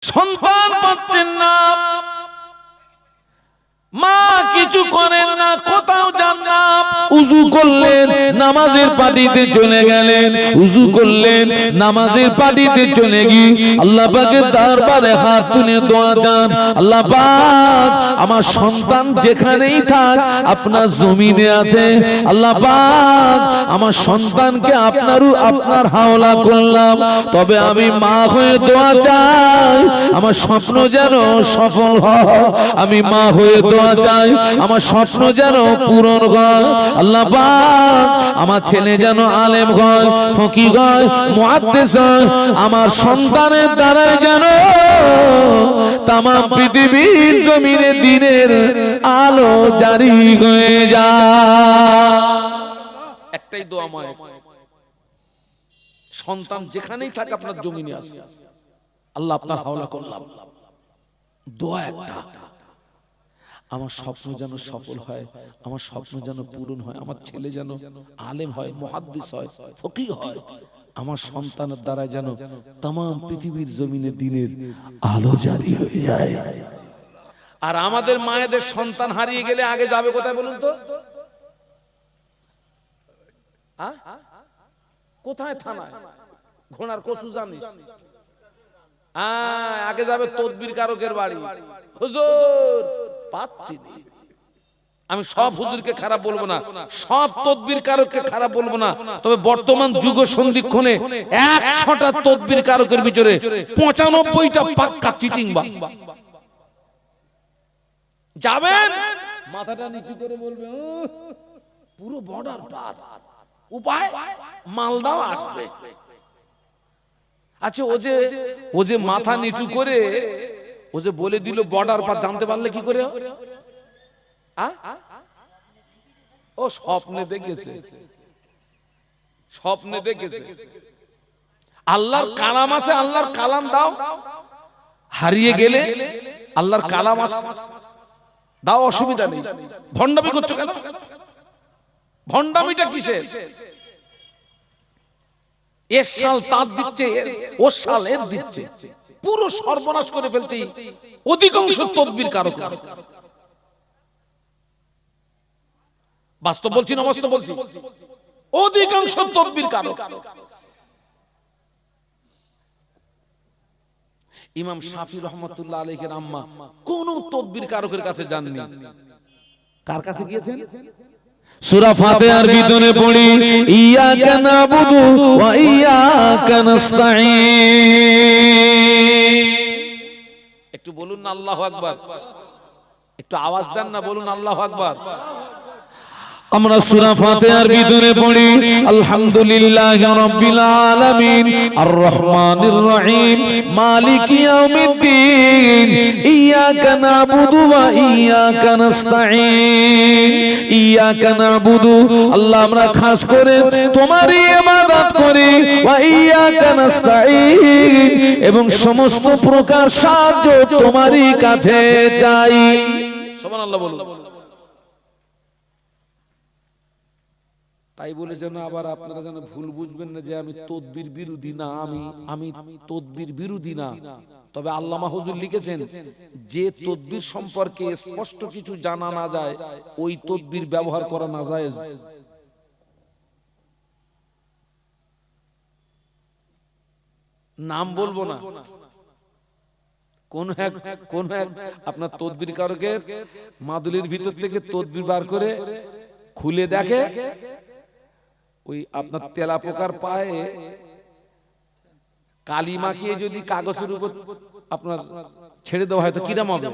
সন্তান পাচ্ছেন না, মা কিছু করেন না, কোথাও যান না, উযু করলেন নামাজের পাটিতে চলে গেলেন, উযু করলেন নামাজের পাটিতে চলে গিয়ে আল্লাহ পাকের দরবারে হাত তুলে দোয়া চান, আল্লাহ পাক আমার সন্তান যেখানেই থাক আপনার জমিনে আছে, আল্লাহ পাক আমার সন্তানকে আপনার হাওলা করলাম, তবে আমি মা হয়ে দোয়া চাই আমার স্বপ্ন যেন সফল হয়, আমি মা হয়ে দোয়া চাই আমার স্বপ্ন যেন পূরণ হয়, আল্লাহ পাক আমার ছেলে যেন আলেম হয়, ফকিহ হয়, মুহাদ্দিস হয়, আমার সন্তানের দ্বারা যেন তাম পৃথিবীর জমিনে দিনের আলো জারি হয়ে যায়। একটাই দোয়া মায়ের, সন্তান যেখানেই থাকে আপনার জমিনে আছে, আল্লাহ আপনার হাওলা করলাম, দোয়া একটা, আমার স্বপ্ন যেন সফল হয়, আমার স্বপ্ন যেন পূরণ হয়, আমার ছেলে যেন আলেম হয়, মুহাদ্দিস হয়, ফকিহ হয়, আমার সন্তানের দ্বারা যেন তাম পৃথিবীর জমিনে দিনের আলো জারি হয়ে যায়। আর আমাদের মায়েদের সন্তান হারিয়ে গেলে আগে যাবে কোথায় বলুন তো? কোথায়? থানায়। ঘোড়ার কচু জানিস, আগে যাবে তদবির কারকের বাড়ি, হুজুর পাচ্ছি। আমি সব হুজুরকে খারাপ বলবো না, সব তদবির কারককে খারাপ বলবো না, তবে বর্তমান যুগ সন্ধিক্ষণে 100টা তদবির কারকের ভিতরে 95টা পাক্কা চিটিং বাজ। যাবেন মাথাটা নিচু করে বলবে পুরো বর্ডার পার, উপায় মালদাও আসবে। আচ্ছা ও যে মাথা নিচু করে ও যে বলে দিল বর্ডার পার, জানতে পারলে কি করে? ও স্বপ্নে দেখেছে, স্বপ্নে দেখেছে। আল্লাহর কালাম আছে, আল্লাহর কালাম দাও, হারিয়ে গেলে আল্লাহর কালাম আছে দাও, অসুবিধা নেই। ভণ্ডামি করছো কেন? ভণ্ডামিটা কিসের? এর সাল তার দিচ্ছে, ও সাল এর দিচ্ছে, পুরো সর্বনাশ করে ফেলছে অধিকাংশ তদবির কারক। বাস্তব বলছি না বাস্তব বলছি? অধিকাংশ তদবির কারক। ইমাম শাফি রহমাতুল্লাহ আলাইহির আম্মা কোন তদবির কারকের কাছে যাননি। কার কাছে গিয়েছেন? সূরা ফাতিহার ভিতরে পড়ি ইয়াকা নাবুদু ওয়া ইয়াকা নাস্তাঈন। একটু বলুন না আল্লাহু আকবার, একটু আওয়াজ দেন না, বলুন আল্লাহু আকবার। আমরা সূরা ফাতিহার ভিতরে পড়ি আলহামদুলিল্লাহি রাব্বিল আলামিন আর রহমানির রহিম মালিকি ইয়াউমিদ্দিন ইয়াকা নাবুদু ওয়া ইয়াকা নাস্তাঈন। ইয়াকা নাবুদু, আল্লাহ আমরা খাস করে তোমারই ইবাদত করি, ওয়া ইয়াকা নাস্তাঈন, এবং সমস্ত প্রকার সাহায্য তোমারই কাছে চাই। সুবহানাল্লাহ বলুন। তাই বলে যেন আবার আপনারা যেন ভুল বুঝবেন না যে আমি তদবির বিরোধী না, আমি তদবির বিরোধী না। তবে আল্লামা হুজুর লিখেছেন যে তদবির সম্পর্কে স্পষ্ট কিছু জানা না যায় ওই তদবির ব্যবহার করা না জায়েজ। নাম বলবো না, কোন এক আপনার তদবির কারকের মাদুলির ভিতর থেকে তদবির বার করে খুলে দেখে ওই আপনার তেলা পোকার পায়ে কালি মাখিয়ে যদি কাগজের উপর আপনার ছেড়ে দেওয়া হয় তো কিরম হবে?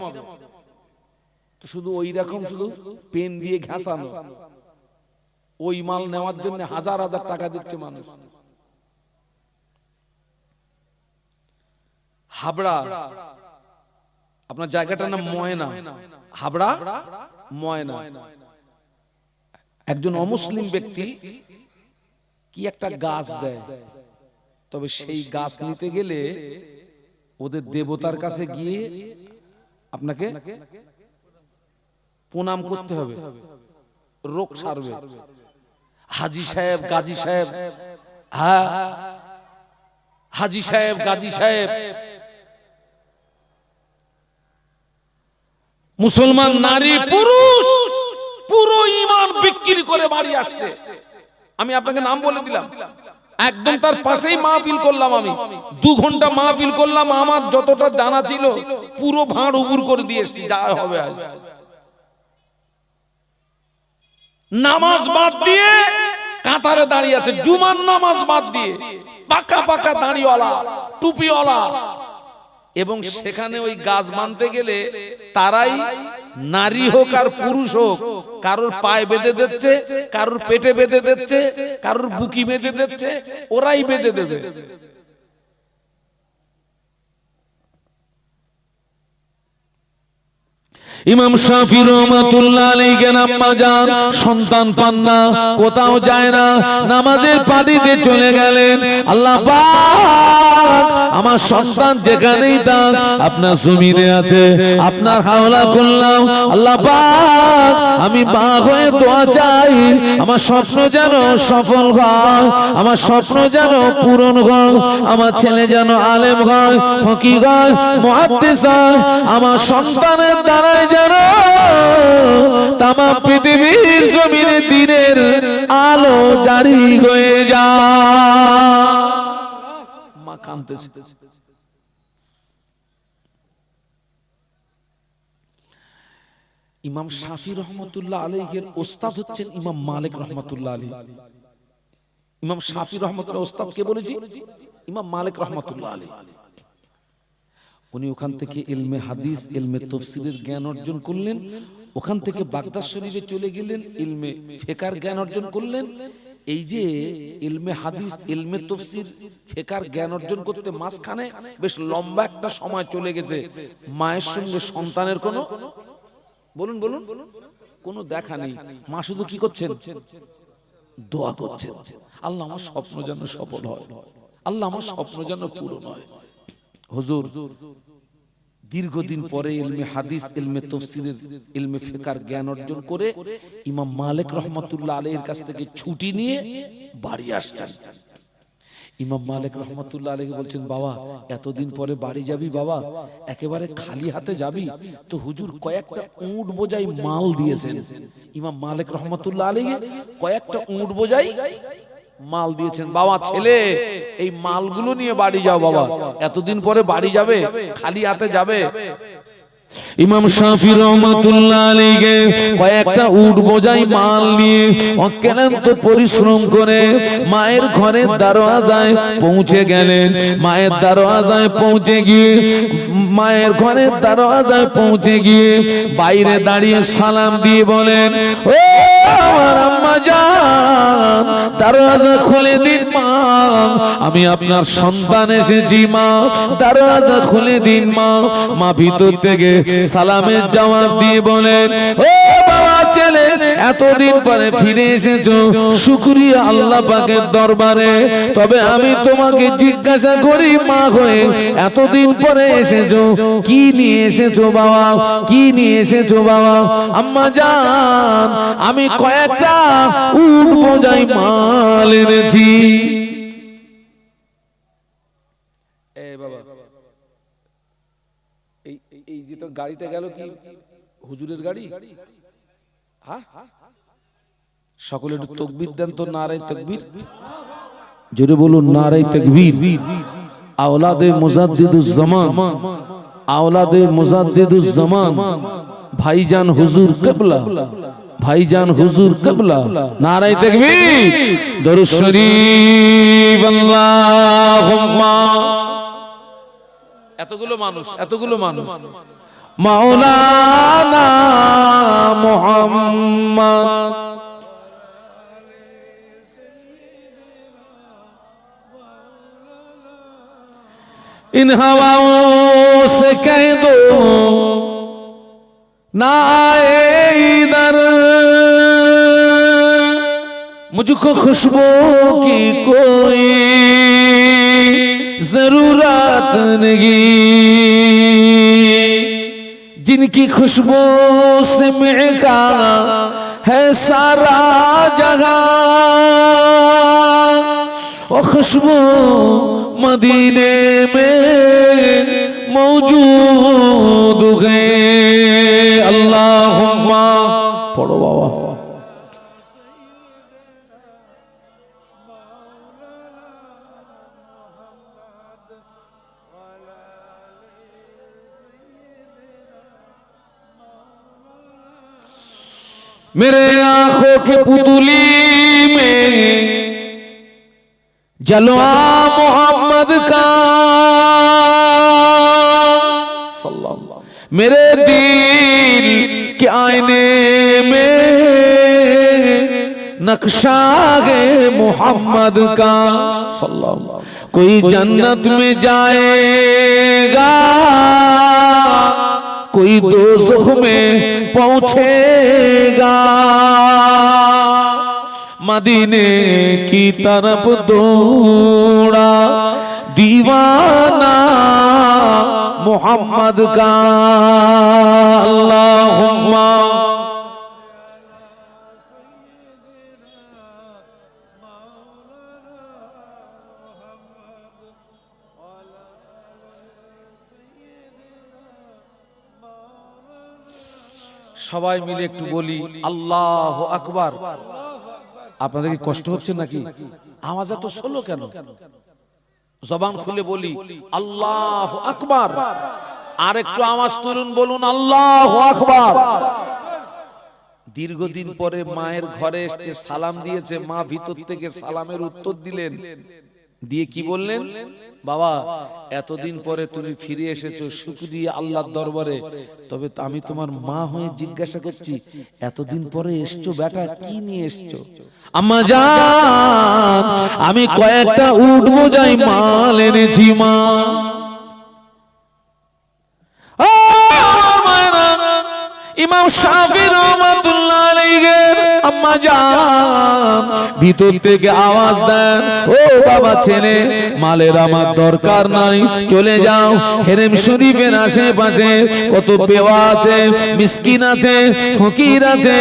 তো শুধু ওই রকম শুধু পেন দিয়ে ঘাসানো, ওই মাল নেওয়ার জন্য হাজার হাজার টাকা দিচ্ছে মানুষ। হাবড়া, আপনার জায়গাটার নাম ময়না, হাবড়া ময়না। একজন অমুসলিম ব্যক্তি কি একটা গাছ দেয়, তবে সেই গাছ নিতে গেলে ওদের দেবতার কাছে গিয়ে আপনাকে প্রণাম করতে হবে, রোগ সারবে। হাজি সাহেব, গাজী সাহেব, হ্যাঁ হাজি সাহেব, গাজী সাহেব, মুসলমান নারী পুরুষ পুরো ঈমান বিক্রি করে বাড়ি আসছে। আমি আপনাকে নাম বলে দিলাম, একদম তার পাশেই মাহফিল করলাম, আমি 2 ঘন্টা মাহফিল করলাম, আমার যতটা জানা ছিল পুরো ভাঁড় উবুর করে দিয়ে এসেছি, যা হবে আজ। নামাজ বাদ দিয়ে কাতারে দাঁড়িয়ে আছে, জুমার নামাজ বাদ দিয়ে, পাকা পাকা দাড়িওয়ালা, টুপিওয়ালা, এবং সেখানে ওই গাছ মানতে গেলে তারাই নারী হোক আর পুরুষ হোক, কারোর পায়ে বেঁধে দিচ্ছে, কারোর পেটে বেঁধে দিচ্ছে, কারোর বুকি বেঁধে দিচ্ছে, ওরাই বেঁধে দেবে। ইমাম শাফি রহমাতুল্লাহ আলাইহি আম্মা জান সন্তান পান না, কোথাও যায় না, নামাজের পাটিতে চলে গেলেন। আল্লাহ পাক আমার সন্তান যেখানেই থাক, আপনার জমিনে আছে, আপনার হাওলা করলাম, আল্লাহ পাক আমি মা হয়ে দোয়া চাই, আমার স্বপ্ন যেন সফল হয়, আমার স্বপ্ন যেন পূরণ হয়, আমার ছেলে যেন আলেম হয়, ফকিহ হয়, মুহাদ্দিস হয়, আমার সন্তানের দ্বারাই যেন তাম পৃথিবীর জমিনে দিনের আলো জারি হয়ে যায়। মা কাঁদতেছে। ইমাম শাফি রহমাতুল্লাহ আলাইহির ওস্তাদ হচ্ছেন ইমাম মালিক রহমাতুল্লাহ আলাইহি। ইমাম শাফি রহমাতুল্লাহ ওস্তাদ কে বলেছি? ইমাম মালিক রহমাতুল্লাহ আলাইহি। উনি ওখান থেকে ইলমে হাদিস, ইলমে তাফসীরের জ্ঞান অর্জন করলেন, ওখান থেকে বাগদাদ শরীফে চলে গেলেন, ইলমে ফিকহের জ্ঞান অর্জন করলেন। এই যে ইলমে হাদিস, ইলমে তাফসীর, ফিকহের জ্ঞান অর্জন করতে মাঝখানে বেশ লম্বা একটা সময় চলে গেছে। মায়ের সঙ্গে সন্তানের কোনো বলুন বলুন কোনো দেখা নেই। মা শুধু কি করছেন? দোয়া করছেন, আল্লাহ আমার স্বপ্ন যেন সফল হয়, আল্লাহ আমার স্বপ্ন যেন পূরণ হয়। হুজুর দীর্ঘদিন পরে ইলমে হাদিস, ইলমে তাফসীরের, ইলমে ফিকহের জ্ঞান অর্জন করে ইমাম মালিক রহমাতুল্লাহ আলাইহির কাছ থেকে ছুটি নিয়ে বাড়ি আসছেন। ইমাম মালিক রহমাতুল্লাহ আলাইহি বলছেন, বাবা এতদিন পরে বাড়ি যাবি বাবা, একেবারে খালি হাতে যাবি? তো হুজুর কয়েকটা উট বোঝাই মাল দিয়েছেন। ইমাম মালিক রহমাতুল্লাহ আলাইহি কয়েকটা উট বোঝাই মাল দিয়েছেন। বাবা ছেলে এই মালগুলো নিয়ে বাড়ি যাও বাবা, এতদিন পরে বাড়ি যাবে, খালি হাতে যাবে। ইমাম শাফি রহমাতুল্লাহ আলাইহি কয়েকটা উট বোঝাই মাল নিয়ে অক্লান্ত পরিশ্রম করে মায়ের ঘরের দরওয়াজায় পৌঁছে গেলেন। মায়ের দরওয়াজায় পৌঁছে গিয়ে, মায়ের ঘরের দরওয়াজায় পৌঁছে গিয়ে বাইরে দাঁড়িয়ে সালাম দিয়ে বলেন, ও আমার আম্মা জান, দরওয়াজা খুলে দিন মা, আমি আপনার সন্তান এসেছি মা, দরওয়াজা খুলে দিন মা। মা ভিতর থেকে সালামের জবাব দিয়ে বলেন, ও বাবা ছেলে, এতদিন পরে ফিরে এসেছো, শুকরিয়া আল্লাহ পাকের দরবারে। তবে আমি তোমাকে জিজ্ঞাসা করি মা হয়ে, এতদিন পরে এসেছো, কি নিয়ে এসেছো বাবা, কি নিয়ে এসেছো বাবা? আম্মা জান, আমি কয়েকটা উট বোঝাই মাল এনেছি। বাবা এই যে তো গাড়িটা গেল, কি হুজুরের গাড়ি? হ্যাঁ, সকলে একটু তাকবীর দেন তো, নারায়ে তাকবীর, জোরে বলুন নারায়ে তাকবীর। আওলাদে মুজাদ্দিদুজ জামান, আওলাদে মুজাদ্দিদুজ জামান, ভাইজান হুজুর কিবলা, ভাইজান হুজুর কিবলা, নারায়ে তাকবীর, দরুদ শরীফ, আল্লাহুম্মা। এতগুলো মানুষ, এতগুলো মানুষ, মাওলানা মুহাম্মদ इन हवाओं से कह दो ना आए इधर, मुझको खुशबू की कोई जरूरत नहीं, जिनकी खुशबू से महका है सारा जहां, वो खुशबू मदीने में मौजूद है। मेरे आंखों के पुतली में जलवा मोहम्मद का, मेरे दिल के आईने में नक्शा है मोहम्मद का। कोई जन्नत में जाएगा, कोई दोज़ख में पहुंचेगा, मदीने की तरफ दौड़ा दीवाना मोहम्मद का। अल्लाहुम्मा সবাই মিলে একটু বলি আল্লাহু আকবার। আপনাদের কি কষ্ট হচ্ছে নাকি? আওয়াজ এত স্লো কেন? জবান খুলে বলি আল্লাহু আকবার। আর একটু আওয়াজ তুলুন, বলুন আল্লাহু আকবার। দীর্ঘদিন পরে মায়ের ঘরে এসে সালাম দিয়েছে, মা ভিতর থেকে সালামের উত্তর দিলেন, দিয়ে কি বললেন? বাবা এতদিন পরে তুমি ফিরে এসেছো, শুকরিয়া আল্লাহর দরবারে। তবে আমি তোমার মা হয়ে জিজ্ঞাসা করছি, এতদিন পরে এসছো বেটা, কি নিয়ে এসছো? আম্মা জান আমি কয়েকটা উট বোঝাই মাল এনেছি মা। ইমাম শাফি রাহমাতুল্লাহ আলাইহির আম্মা জান ভিতর থেকে আওয়াজ দেন, ও বাবা ছেলে, মালের আমার দরকার নাই, চলে যাও। হেরেম শরীফের আশেপাশে কত বেওয়া আছে, মিসকিন আছে, ফকির আছে,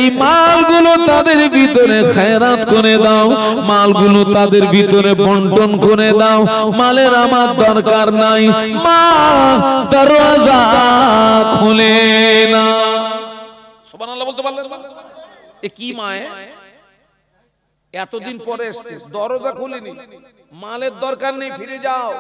এই মালগুলো তাদের ভিতরে খেরাত করে দাও, মালগুলো তাদের ভিতরে বন্টন করে দাও। মালের আমার দরকার নাই। মা দরওয়াজা খুলে না। সুবহানাল্লাহ বলতে পারলেন? এ কি মায়ে এতদিন পরে এসেছে, দরজা খুলেনি, মালের দরকার নেই, ফিরে যাও।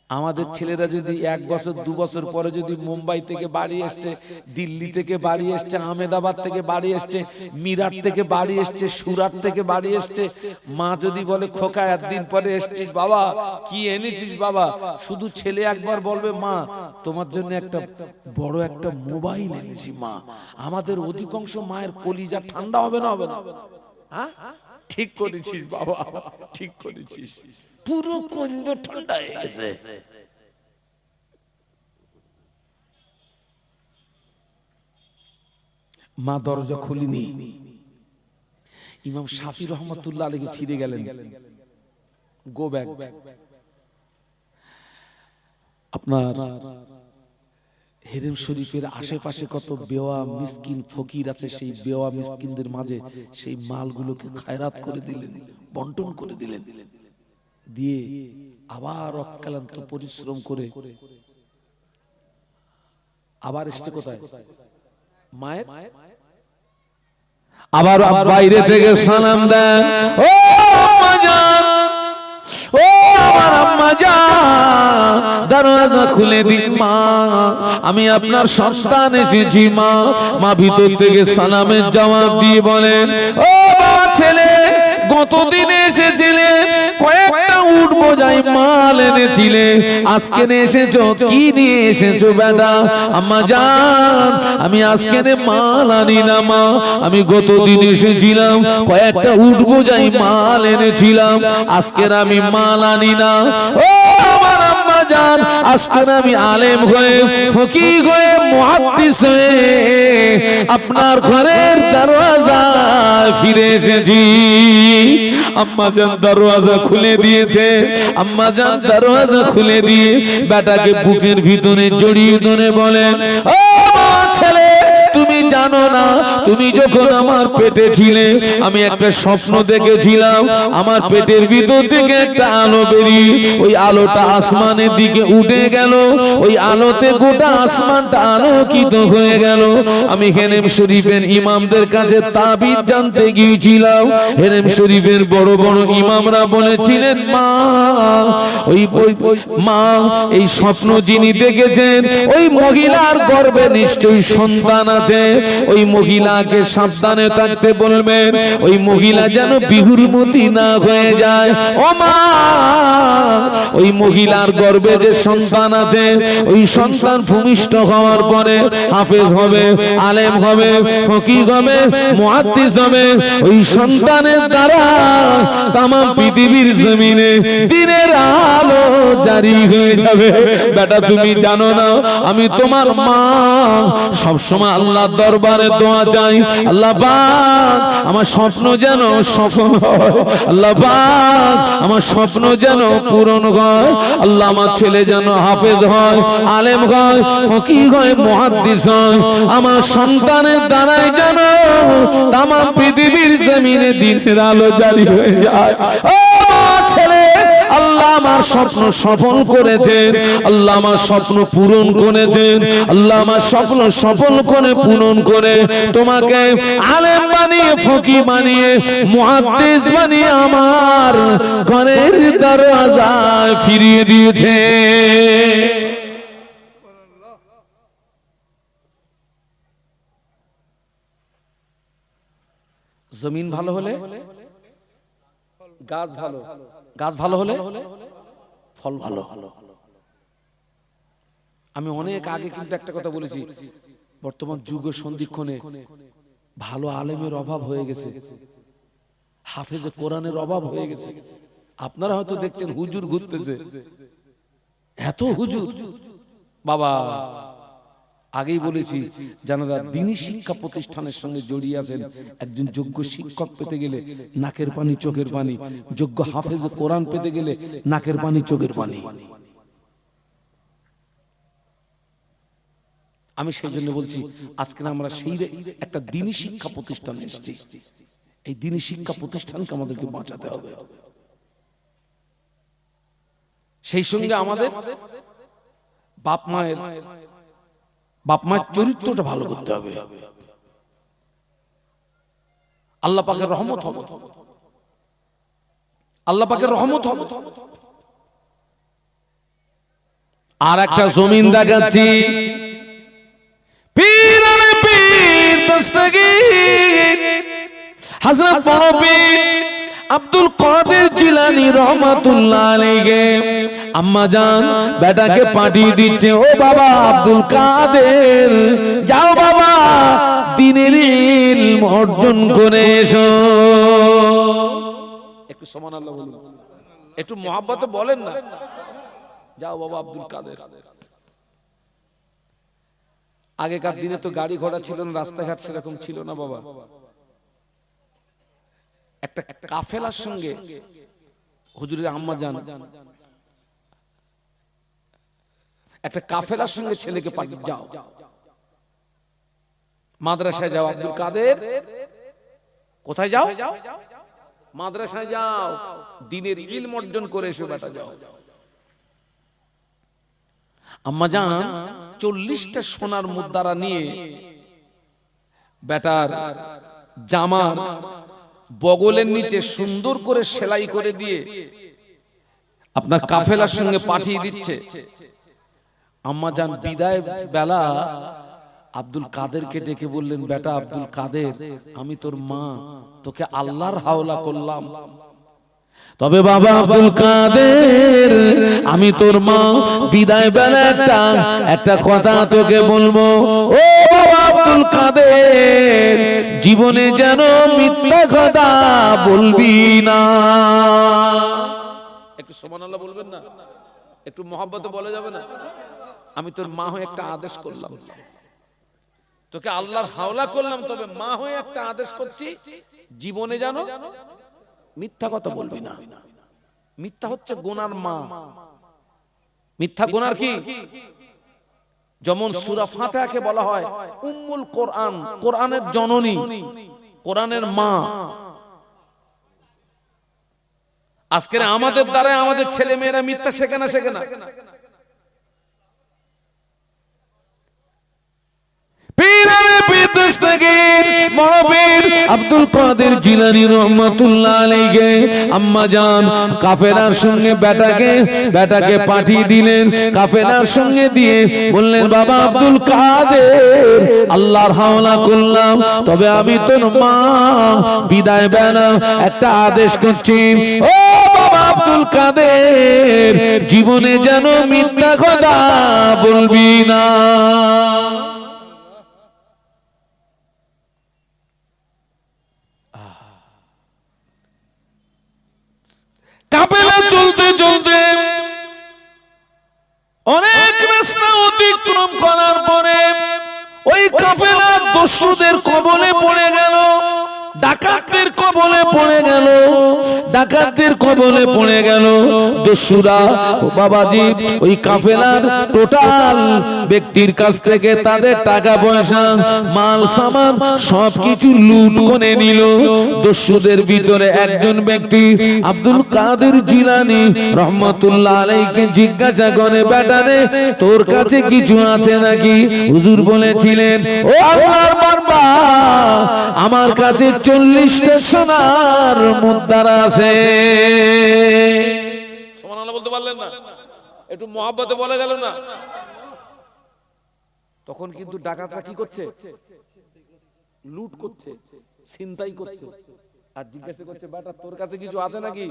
আমাদের ছেলেরা যদি 1 বছর 2 বছর পরে যদি মুম্বাই থেকে বাড়ি এসছে, দিল্লি থেকে বাড়ি এসছে, আহমেদাবাদ থেকে বাড়ি এসছে, মিরাট থেকে বাড়ি এসছে, সুরাট থেকে বাড়ি এসছে, মা যদি বলে খোকা একদিন পরে এসছিস, বাবা কি এনেছিস বাবা? শুধু ছেলে একবার বলবে, মা তোমার জন্য একটা বড় একটা মোবাইল এনেছি মা। আমাদের অধিকাংশ মায়ের কলিজা ঠান্ডা হবে না? হবে না? হ্যাঁ ঠিক করেছিস বাবা, ঠিক করেছিস, পুরো কন্দ ঠান্ডা হয়ে গেছে। মা দরজা খুলিনি। ইমাম শাফি রহমাতুল্লাহ আলাইহি ফিরে গেলেন, গো ব্যাক। আপনার হেরেম শরীফের আশেপাশে কত বেওয়া মিসকিন ফকির আছে, সেই বেওয়া মিসকিনদের মাঝে সেই মালগুলোকে খায়রাত করে দিলেন, বন্টন করে দিলেন। দিয়ে আবার অক্লান্ত পরিশ্রম করে আবার এসছে কোথায়? মায়ের। আবার বাইরে থেকে সালাম দেন, ও আম্মা জান, ও আমার আম্মা জান, দরওয়াজা খুলে দিন মা, আমি আপনার সন্তান এসেছি মা। মা ভিতর থেকে সালামের জবাব দিয়ে বলেন, ও বাবা ছেলে, গতদিন এসেছিলে, কয়েকটা উট বোঝাই মাল এনেছিলে, আজকে এসেছো, কি নিয়ে এসেছো বেটা? আম্মা জান আমি আজকে মাল আনি না মা, আমি গতদিন এসেছিলাম, কয়েকটা উট বোঝাই মাল এনেছিলাম, আজকে আমি মাল আনি না। ও আমার আম্মা জান, আজকে আমি আলেম হয়ে, ফকিহ হয়ে, মুহাদ্দিস হয়ে আপনার ঘরের দরওয়াজায় ফিরে এসেছি। আম্মা জান দরওয়াজা খুলে দিয়েছে। আম্মা জান দরওয়াজা খুলে দিয়ে বেটাকে বুকের ভিতরে জড়িয়ে ধরে বলেন, ও ছেলে, তুমি যা জানো না তুমি যখন আমার পেটে ছিলে আমি একটা স্বপ্ন দেখেছিলাম আমার পেটের ভিতর থেকে একটা আলো বেরিয়ে ওই আলোটা আসমানের দিকে উঠে গেল ওই আলোতে গোটা আসমানটা আলোকিত হয়ে গেল আমি হেরেম শরীফের ইমামদের কাছে তাবিজ জানতে গিয়েছিলাম হেরেম শরীফের বড় বড় ইমামরা বলেছিলেন মা ওই মা এই স্বপ্ন যিনি দেখেছেন ওই মহিলার গর্ভে নিশ্চয়ই সন্তান আছে ওই মহিলাকে সাবধানে থাকতে বলবেন ওই মহিলা যেন বিহুরমতি না হয়ে যায় ও মা ওই মহিলার গর্ভে যে সন্তান আছে ওই সন্তান ভূমিষ্ঠ হওয়ার পরে হাফেজ হবে আলেম হবে ফকিহ হবে মুহাদ্দিস হবে ওই সন্তানের দ্বারা তাম পৃথিবীর জমিনে দিনের আলো জারি হয়ে যাবে বেটা তুমি জানো না আমি তোমার মা সব সময় আল্লাহর দরবারে দোয়া চাই আল্লাহ পাক আমার স্বপ্ন যেন সফল হয় আল্লাহ পাক আমার স্বপ্ন যেন পূরণ হয় আল্লাহ আমার ছেলে যেন হাফেজ হয় আলেম হয় ফকিহ হয় মুহাদ্দিস হয় আমার সন্তানের দ্বারাই যেন তাম পৃথিবীর জমিনে দিনের আলো জারি হয়ে যায় ও ছেলে আল্লাহ আমার স্বপ্ন সফল করেছেন আল্লাহ আমার স্বপ্ন পূরণ করেছেন আল্লাহ আমার স্বপ্ন সফল করে পূরণ করে তোমাকে আলেম বানিয়ে ফকিহ বানিয়ে মুহাদ্দিস বানিয়ে আমার ঘরের দরজায় ফিরিয়ে দিয়েছে জমিন ভালো হলে গাছ ভালো গাছ ভালো হলে ফল ভালো আমি অনেক আগে কিন্তু একটা কথা বলেছি বর্তমান যুগ সন্ধিক্ষণে ভালো আলেমের অভাব হয়ে গেছে হাফেজে কোরআনের অভাব হয়ে গেছে আপনারা হয়তো দেখছেন হুজুর ঘুরতেছে এত হুজুর বাবা আগেই বলেছি যারা দ্বীনি শিক্ষা প্রতিষ্ঠানের সঙ্গে জড়িয়ে আছেন একজন যোগ্য শিক্ষক পেতে গেলে নাকের পানি চোখের পানি যোগ্য হাফেজ কোরআন পেতে গেলে নাকের পানি চোখের পানি আমি সেই জন্য বলছি আজকে আমরা সেই একটা দ্বীনি শিক্ষা প্রতিষ্ঠানে এসেছি এই দ্বীনি শিক্ষা প্রতিষ্ঠানকে আমাদেরকে বাঁচাতে হবে সেই সঙ্গে আমাদের বাপ মায়ের চরিত্রটা ভালো করতে হবে আল্লাহ পাকের রহমত হবে আল্লাহ পাকের রহমত হবে আর একটা জমিন দেখাচ্ছি পীর আনে পীর দস্তগীর হযরত বড় পীর আব্দুল কাদের জিলানী রহমাতুল্লাহ আলাইহি আম্মা জান বেটাকে পাঠিয়ে দিচ্ছে ও বাবা আব্দুল কাদের যাও বাবা দ্বীনের ইলম অর্জন করে এসো একটু সুবহানাল্লাহ বলুন একটু মহব্বতে বলেন না যাও বাবা আব্দুল কাদের আগেকার দিনে তো গাড়ি ঘোড়া ছিল না রাস্তাঘাট সেরকম ছিল না বাবা একটা কাফেলার সঙ্গে হুজুরের আম্মা জান একটা কাফেলার সঙ্গে ছেলেকে পাঠিয়ে যাও মাদ্রাসায় যাও আব্দুল কাদের কোথায় যাও মাদ্রাসায় যাও দ্বীনের ইলম অর্জন করে এসো বেটা যাও আম্মা জান 40টা সোনার মুদ্রা নিয়ে বেটার জামার বগলের নিচে সুন্দর করে সেলাই করে দিয়ে আপনার কাফেলার সঙ্গে পাঠিয়ে দিচ্ছে আম্মা জান বিদায় বেলা আব্দুল কাদেরকে ডেকে বললেন বেটা আব্দুল কাদের আমি তোর মা তোকে আল্লাহর হাওলা করলাম তবে বাবা আব্দুল কাদের আমি তোর মা বিদায় বেলা একটা কথা তোকে বলবো ও বাবা আব্দুল কাদের জীবনে যেন মিথ্যা কথা বলবি না একটু সুবহানাল্লাহ বলবেন না একটু মহব্বতে বলা যাবে না আমি তোর মা হয়ে একটা আদেশ করলাম তোকে আল্লাহর হাওলা করলাম তবে মা হয়ে একটা আদেশ করছি জীবনে যেন মিথ্যা কথা বলবি না মিথ্যা হচ্ছে গুনার মা মিথ্যা গুনার কি যেমন সূরা ফাতিহাকে বলা হয় উম্মুল কোরআন, কোরআনের জননী, কোরআনের মা। আজকে আমাদের দ্বারা আমাদের ছেলে মেয়েরা মিথ্যা শেখে না, শেখে না? আব্দুল কাদের জিলানী রহমাতুল্লাহ আলাইহি আম্মা জান কাফেলার সঙ্গে বেটাকে পাঠিয়ে দিলেন। কাফেলার সঙ্গে দিয়ে বললেন, বাবা আব্দুল কাদের, আল্লাহর হাওলা করলাম, তবে আমি তোর মা, বিদায় বেলা একটা আদেশ করছি। ও বাবা আব্দুল কাদের, জীবনে যেন মিথ্যা কথা বলবি না। কাফেলা চলতে চলতে অনেক রাস্তা অতিক্রম করার পরে ওই কাফেলা দস্যুদের কবলে পড়ে গেল, ডাকাতদের কবলে পড়ে গেল, ডাকাতদের কবলে পড়ে গেল। দস্যুরা বাবাজি ওই কাফেলার টোটাল ব্যক্তির কাছ থেকে তাদের টাকা পয়সা, মাল সামান সবকিছু লুট করে নিল। দস্যুদের ভিতরে একজন ব্যক্তি আব্দুল কাদের জিলানী রহমাতুল্লাহ আলাইহিকে জিজ্ঞাসা করে, বেটারে তোর কাছে কিছু আছে নাকি? হুজুর বলেছিলেন, ও আল্লাহর বান্দা, আমার কাছে 40টা সোনার মুদ্রা আছে। সুবহানাল্লাহ বলতে পারলেন না? একটু মহব্বতে বলে গেল না? তখন কিন্তু ডাকাতরা কি করছে? লুট করছে, ছিনতাই করছে, আর জিজ্ঞাসা করছে, বেটা তোর কাছে কিছু আছে নাকি?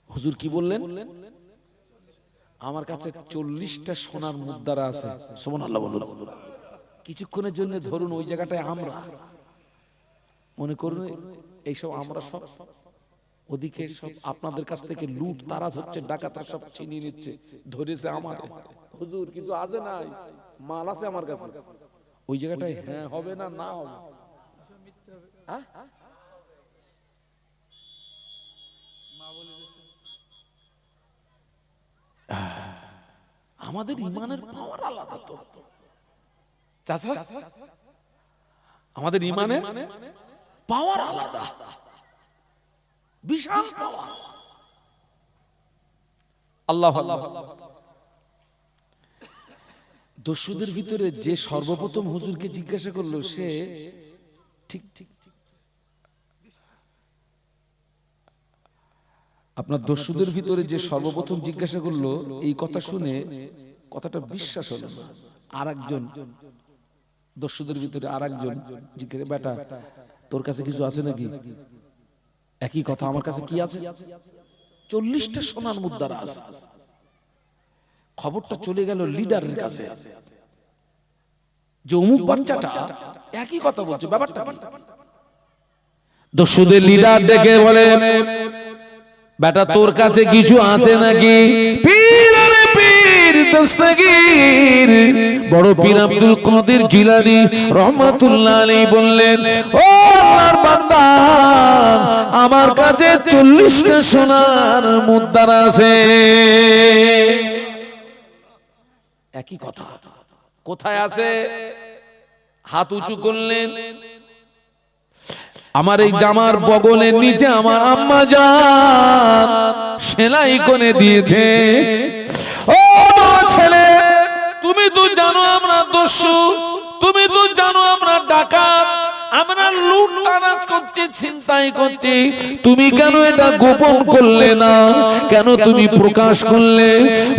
হুজুর কি বললেন? আমার কাছে 40টা সোনার মুদ্রা আছে। সুবহানাল্লাহ বলুন। কিছুক্ষণের জন্য ধরুন ওই জায়গাটায় আমরা মনে করুন এইসব আমরা সব ওদিকে সব আপনাদের কাছ থেকে লুট তারা হচ্ছে, ডাকাতরা সব ছিনিয়ে নিচ্ছে, ধরেছে আমার। হুজুর কিছু আছে নাই? মাল আছে আমার কাছে। ওই জায়গাটায় হ্যাঁ হবে না, না হবে? আমাদের ইমানের পাওয়ার আলাদা তো চাচা, আমাদের ইমানের পাওয়ার আলাদা, বিশাল পাওয়ার। আল্লাহ আল্লাহ। দস্যুদের ভিতরে যে সর্বপ্রথম হুজুরকে জিজ্ঞাসা করলো, সে ঠিক ঠিক আপনার দস্যুদের ভিতরে যে সর্বপ্রথম জিজ্ঞাসা করলো, এই কথা শুনে কথাটা বিশ্বাস হলো না। আরেকজন দস্যুদের ভিতরে আরেকজন জিজ্ঞাসা, বেটা তোর কাছে কিছু আছে নাকি? একই কথা, আমার কাছে কি আছে? 40টা সোনার মুদ্রা আছে। খবরটা চলে গেল লিডারের কাছে, যে অমুক বাচ্চাটা একই কথা বলছে, ব্যাপারটা কি? দস্যুদের লিডার ডেকে বলে, বেটা তোর কাছে কিছু আছে নাকি? পীর আরে পীর দস্তগীর বড় পীর আব্দুল কাদের জিলানী রহমাতুল্লাহ আলাইহি বললেন, ও আল্লাহর বান্দা, আমার কাছে 40টা সোনার মুদ্রা আছে। একই কথা, কোথায় আছে? হাত উঁচু করলেন। আমার এই জামার বগলের নিচে আমার আম্মা জান সেলাই করে দিয়েছে। ও ছেলে, তুমি তো জানো আমরা দস্যু, তুমি তো জানো আমরা ডাকাত, আমরা লুট তারাজ করছি, ছিনতাই করছি, তুমি কেন এটা গোপন করলে না? কেন তুমি প্রকাশ করলে?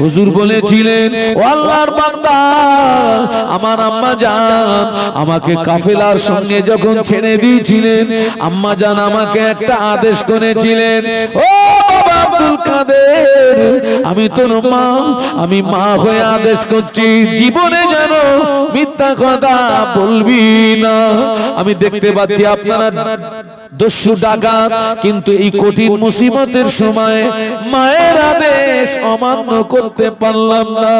হুজুর বলেছিলেন, ও আল্লাহর বান্দা, আমার আম্মা জান আমাকে কাফেলার সঙ্গে যখন ছেড়ে দিয়েছিলেন, আম্মা জান আমাকে একটা আদেশ করেছিলেন, ও বাবা আব্দুল কাদের, আমি তোর মা, আমি মা হয়ে আদেশ করছি, জীবনে যেন মিথ্যা কথা বলবি না। আমি দেখতে পাচ্ছি আপনারা দস্যু ডাকাত, কিন্তু এই কঠিন মুসিবতের সময় মায়ের আদেশ অমান্য করতে পারলাম না।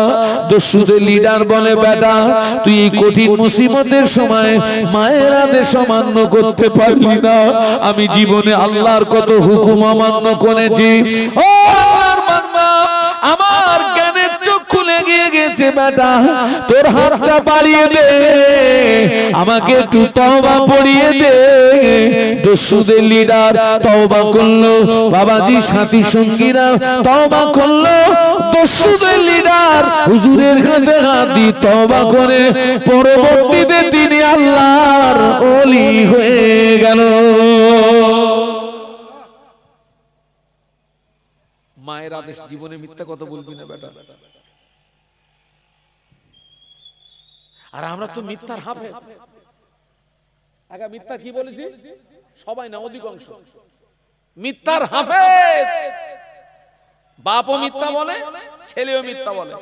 দস্যুদের লিডার বলে, বেটা তুই এই কঠিন মুসিবতের সময় মায়ের আদেশ অমান্য করতে পারলি না, আমি জীবনে আল্লাহর কত হুকুম অমান্য করেছি। ও আল্লাহর বান্দা, আমার জ্ঞানের চোখ খুলে গিয়ে গেছে, গেছে বেটা, তোর হাতটা বাড়িয়ে দে, আমাকে একটু তওবা পড়িয়ে দে। দস্যুদের লিডার তওবা করলো, বাবাজি সাথী সঙ্গীরা তওবা করলো। দস্যুদের লিডার হুজুরের হাতে হাত দিয়ে তওবা করে পরবর্তীতে তিনি আল্লাহর ওলি হয়ে গেল। মায়ের আদেশ, জীবনে মিথ্যা কথা বলবি না বেটা। আর আমরা তো মিথ্যার হাফেজ। আগে মিথ্যা কি বলেছি? সবাই না, অধিকাংশ মিথ্যার হাফেজ। বাপও মিথ্যা বলে, ছেলেও মিথ্যা বলে,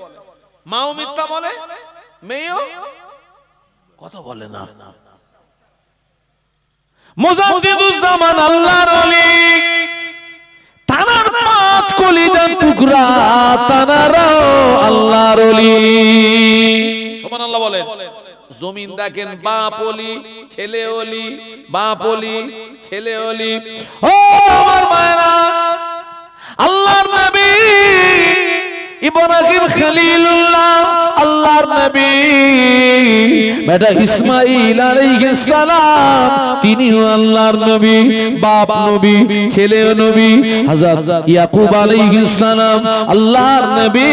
মাও মিথ্যা বলে, মেয়েও কথা বলে না। মুজাদ্দিদুজ্জামান আল্লাহর ওলি, তানার 5 কলিজার টুকরা, তানারাও আল্লাহর ওলি। সুবহানাল্লাহ বলেন। জমিন দেখেন, বাপ ওলি, ছেলে ওলি, বাপ ওলি, ছেলে ওলি। ও আমার মায়েরা, আল্লাহর নবী ইব্রাহিম খলিলুল্লাহ, আল্লাহর নবী বেটা ইসমাঈল আলাইহিস সালাম, তিনিও আল্লাহর নবী, বাপ নবী, ছেলেও নবী। হযরত ইয়াকুব আলাইহিস সালাম আল্লাহর নবী,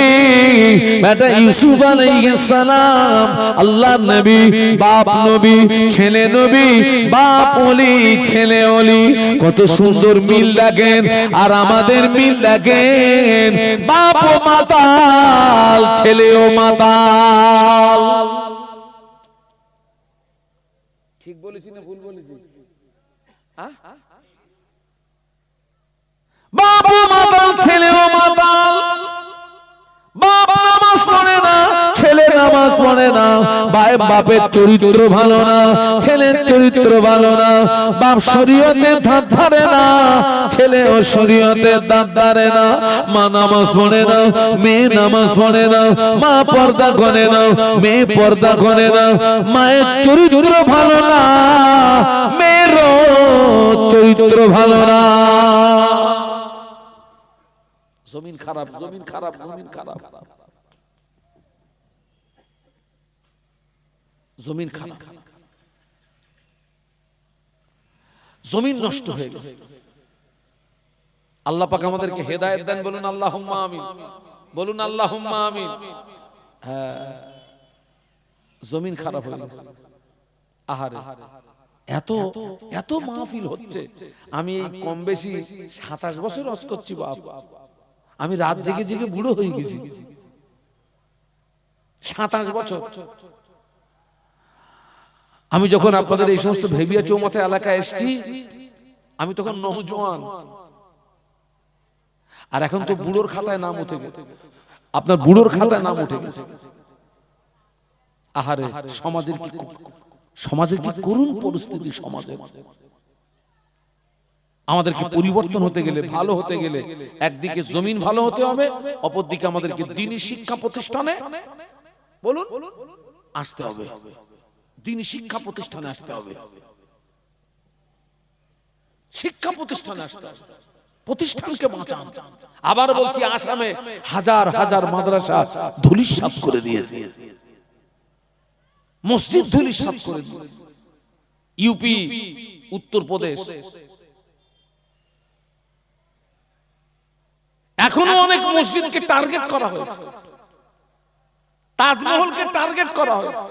বেটা ইউসুফ আলাইহিস সালাম আল্লাহর নবী, বাপ নবী, ছেলে নবী, বাপ ওলি, ছেলে ওলি। কত সুন্দর মিল দেখেন। আর আমাদের মিল দেখেন, বাপ ও মাতাল, ছেলেও মাতাল। ঠিক বলেছি না ভুল বলেছি? বাপ ও মাতাল, ছেলেও মাতাল। বাপ নামাজ পড়ে না, ছেলে নামাজ পড়ে না। বাপের চরিত্র ভালো না, ছেলের চরিত্র ভালো না। বাপ শরীয়তের ধার ধারে না, ছেলেও শরীয়তের ধার ধারে না। মা নামাজ পড়ে না, মেয়ে নামাজ পড়ে না। মা পর্দা করে না, মেয়ে পর্দা করে না। মায়ের চরিত্র ভালো না, মেয়েরও চরিত্র ভালো না। জমিন খারাপ, জমিন খারাপ, জমিন খারাপ, জমিন খারাপ, জমিন নষ্ট হয়ে গেছে। আল্লাহ পাক আমাদেরকে হেদায়েত দেন, বলুন আল্লাহুম্মা আমিন, বলুন আল্লাহুম্মা আমিন। হ্যাঁ, জমিন খারাপ হয়ে গেছে। আহারে, এত এত মাহফিল হচ্ছে। আমি কম বেশি 27 বছর হজ করছি বাপ। আমি রাত জেগে জেগে বুড়ো হয়ে গেছি। 27 বছর। আমি যখন আপনাদের এই সমস্ত ভেবিয়া চৌমাথা এলাকায় এসেছি, আমি তখন নওজোয়ান। আর এখন তো বুড়োর খাতায় নাম উঠে গেছে। আপনার বুড়োর খাতায় নাম উঠে গেছে। আহারে, সমাজের কি করুণ পরিস্থিতি। সমাজের আমাদেরকে পরিবর্তন হতে গেলে, ভালো হতে গেলে, একদিকে জমিন ভালো হতে হবে, অপরদিকে আমাদেরকে দ্বীনি শিক্ষা প্রতিষ্ঠানে বলুন আসতে হবে। দ্বীনি শিক্ষা প্রতিষ্ঠানে আসতে হবে, শিক্ষা প্রতিষ্ঠানে আসতে হবে। প্রতিষ্ঠানকে বাঁচান। আবার বলছি, আসামে হাজার হাজার মাদ্রাসা ধূলিসাৎ করে দিয়েছে, মসজিদ ধূলিসাৎ করে দিয়েছে। ইউপি, উত্তরপ্রদেশ, এখনো অনেক মসজিদকে টার্গেট করা হয়েছে, তাজমহলকে টার্গেট করা হয়েছে।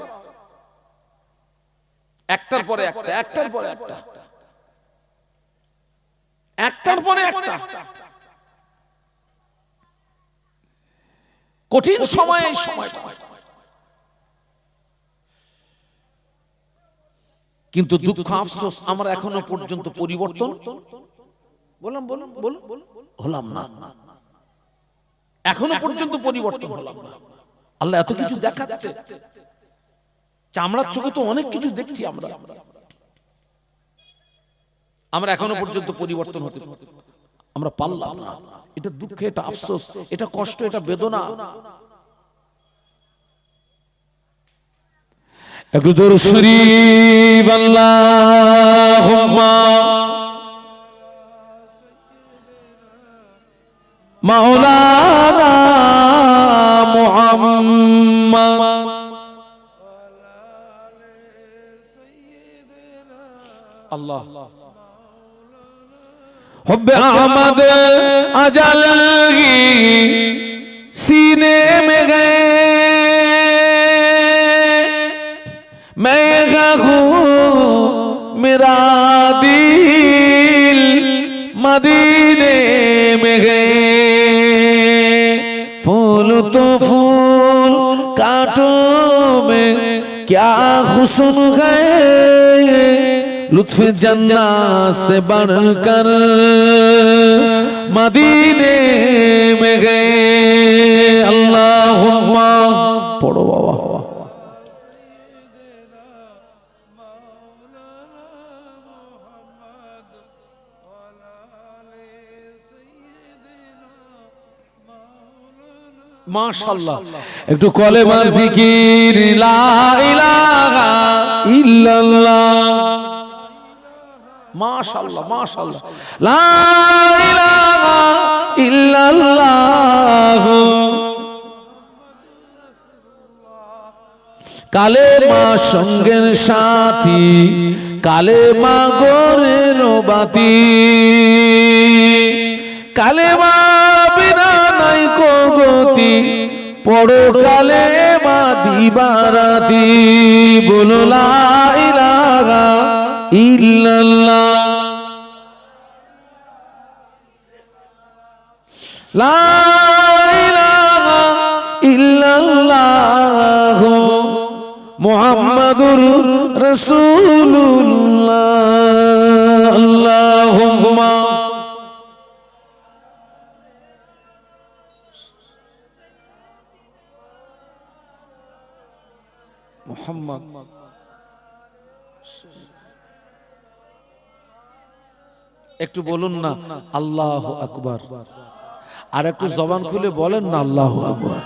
একটার পরে একটা, একটার পরে একটা, একটার পরে একটা। কঠিন সময় এই সময়টা। কিন্তু দুঃখ আফসোস, আমরা এখনো পর্যন্ত পরিবর্তন হলাম না। এখনো পর্যন্ত পরিবর্তন হলাম না। আল্লাহ এত কিছু দেখাচ্ছে, চামড়ার চোখে তো অনেক কিছু দেখছি আমরা এখনো পর্যন্ত পরিবর্তন হতে আমরা পারলাম না। এটা দুঃখ, এটা আফসোস, এটা কষ্ট, এটা বেদনা। একটু দরুদ শরীফ, আল্লাহুম্মা মাওলানা মুহাম্মদ আল্লাহ हुब्बे अहमद अजल की सीने में गए मैं कहूँ मेरा दिल मदीने में गए फूल तो फूल कांटों में क्या हुस्न गए लुत्फ जन्नत से बढ़कर मदीने में गए अल्लाहुम्मा पढ़ो बाबा माशाअल्लाह एक तो कलेमार जिकिर ला इलाहा इल्लल्लाह माशाअल्लाह माशाअल्लाह ला इलाहा इल्लल्लाह কালেমা সঙ্গের সাথী কালেমা গোরের বাতি কালেমা বিনা নাই কো গতি পড়ো কালেমা দিবারাতি বলো লা ইলাহা ইল্লাল্লাহ লা ইলাহা ইল্লাল্লাহ মুহাম্মাদুর রাসূলুল্লাহ আল্লাহুম্মা মুহাম্মদ একটু বলুন না আল্লাহু আকবার আর একটু জবান খুলে বলেন না আল্লাহু আকবার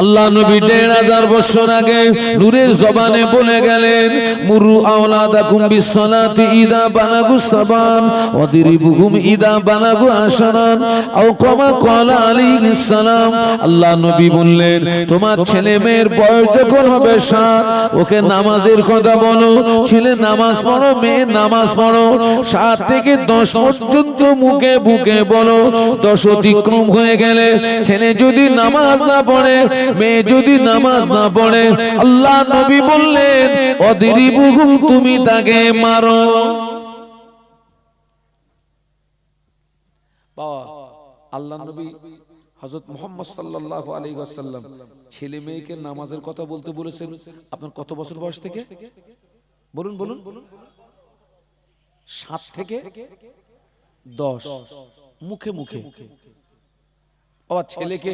আল্লাহ নবী ১৫০০ বছর আগে নূরের জবানে বলে গেলেন মুরু আওলাদাকুম বিসসালাতি ইদা বালাগু সাবান ওয়াদরিবুহুম ইদা বালাগু আশরান আও কামা ক্বালা আলাইহিস সালাম আল্লাহ নবী বললেন তোমার ছেলে মেয়ের বয়স যখন হবে ৭ ওকে নামাজের কথা বলো ছেলে নামাজ পড়ো মেয়ে নামাজ পড়ো ৭ থেকে ১০ পর্যন্ত মুখে বুকে বলো ১০ অতিক্রম হয়ে গেলে ছেলে যদি নামাজ না পড়ে মেয়ে যদি নামাজ না পড়ে আল্লাহ নবী বললেন অদরিবুহুম তুমি তাকে মারো বাবা আল্লাহ নবী হযরত মুহাম্মদ সাল্লাল্লাহু আলাইহি ওয়াসাল্লাম ছেলে মেয়েকে নামাজের কথা বলতে বলেছেন আপনার কত বছর বয়স থেকে বলুন বলুন ৭ থেকে ১০ মুখে মুখে বাবা ছেলেকে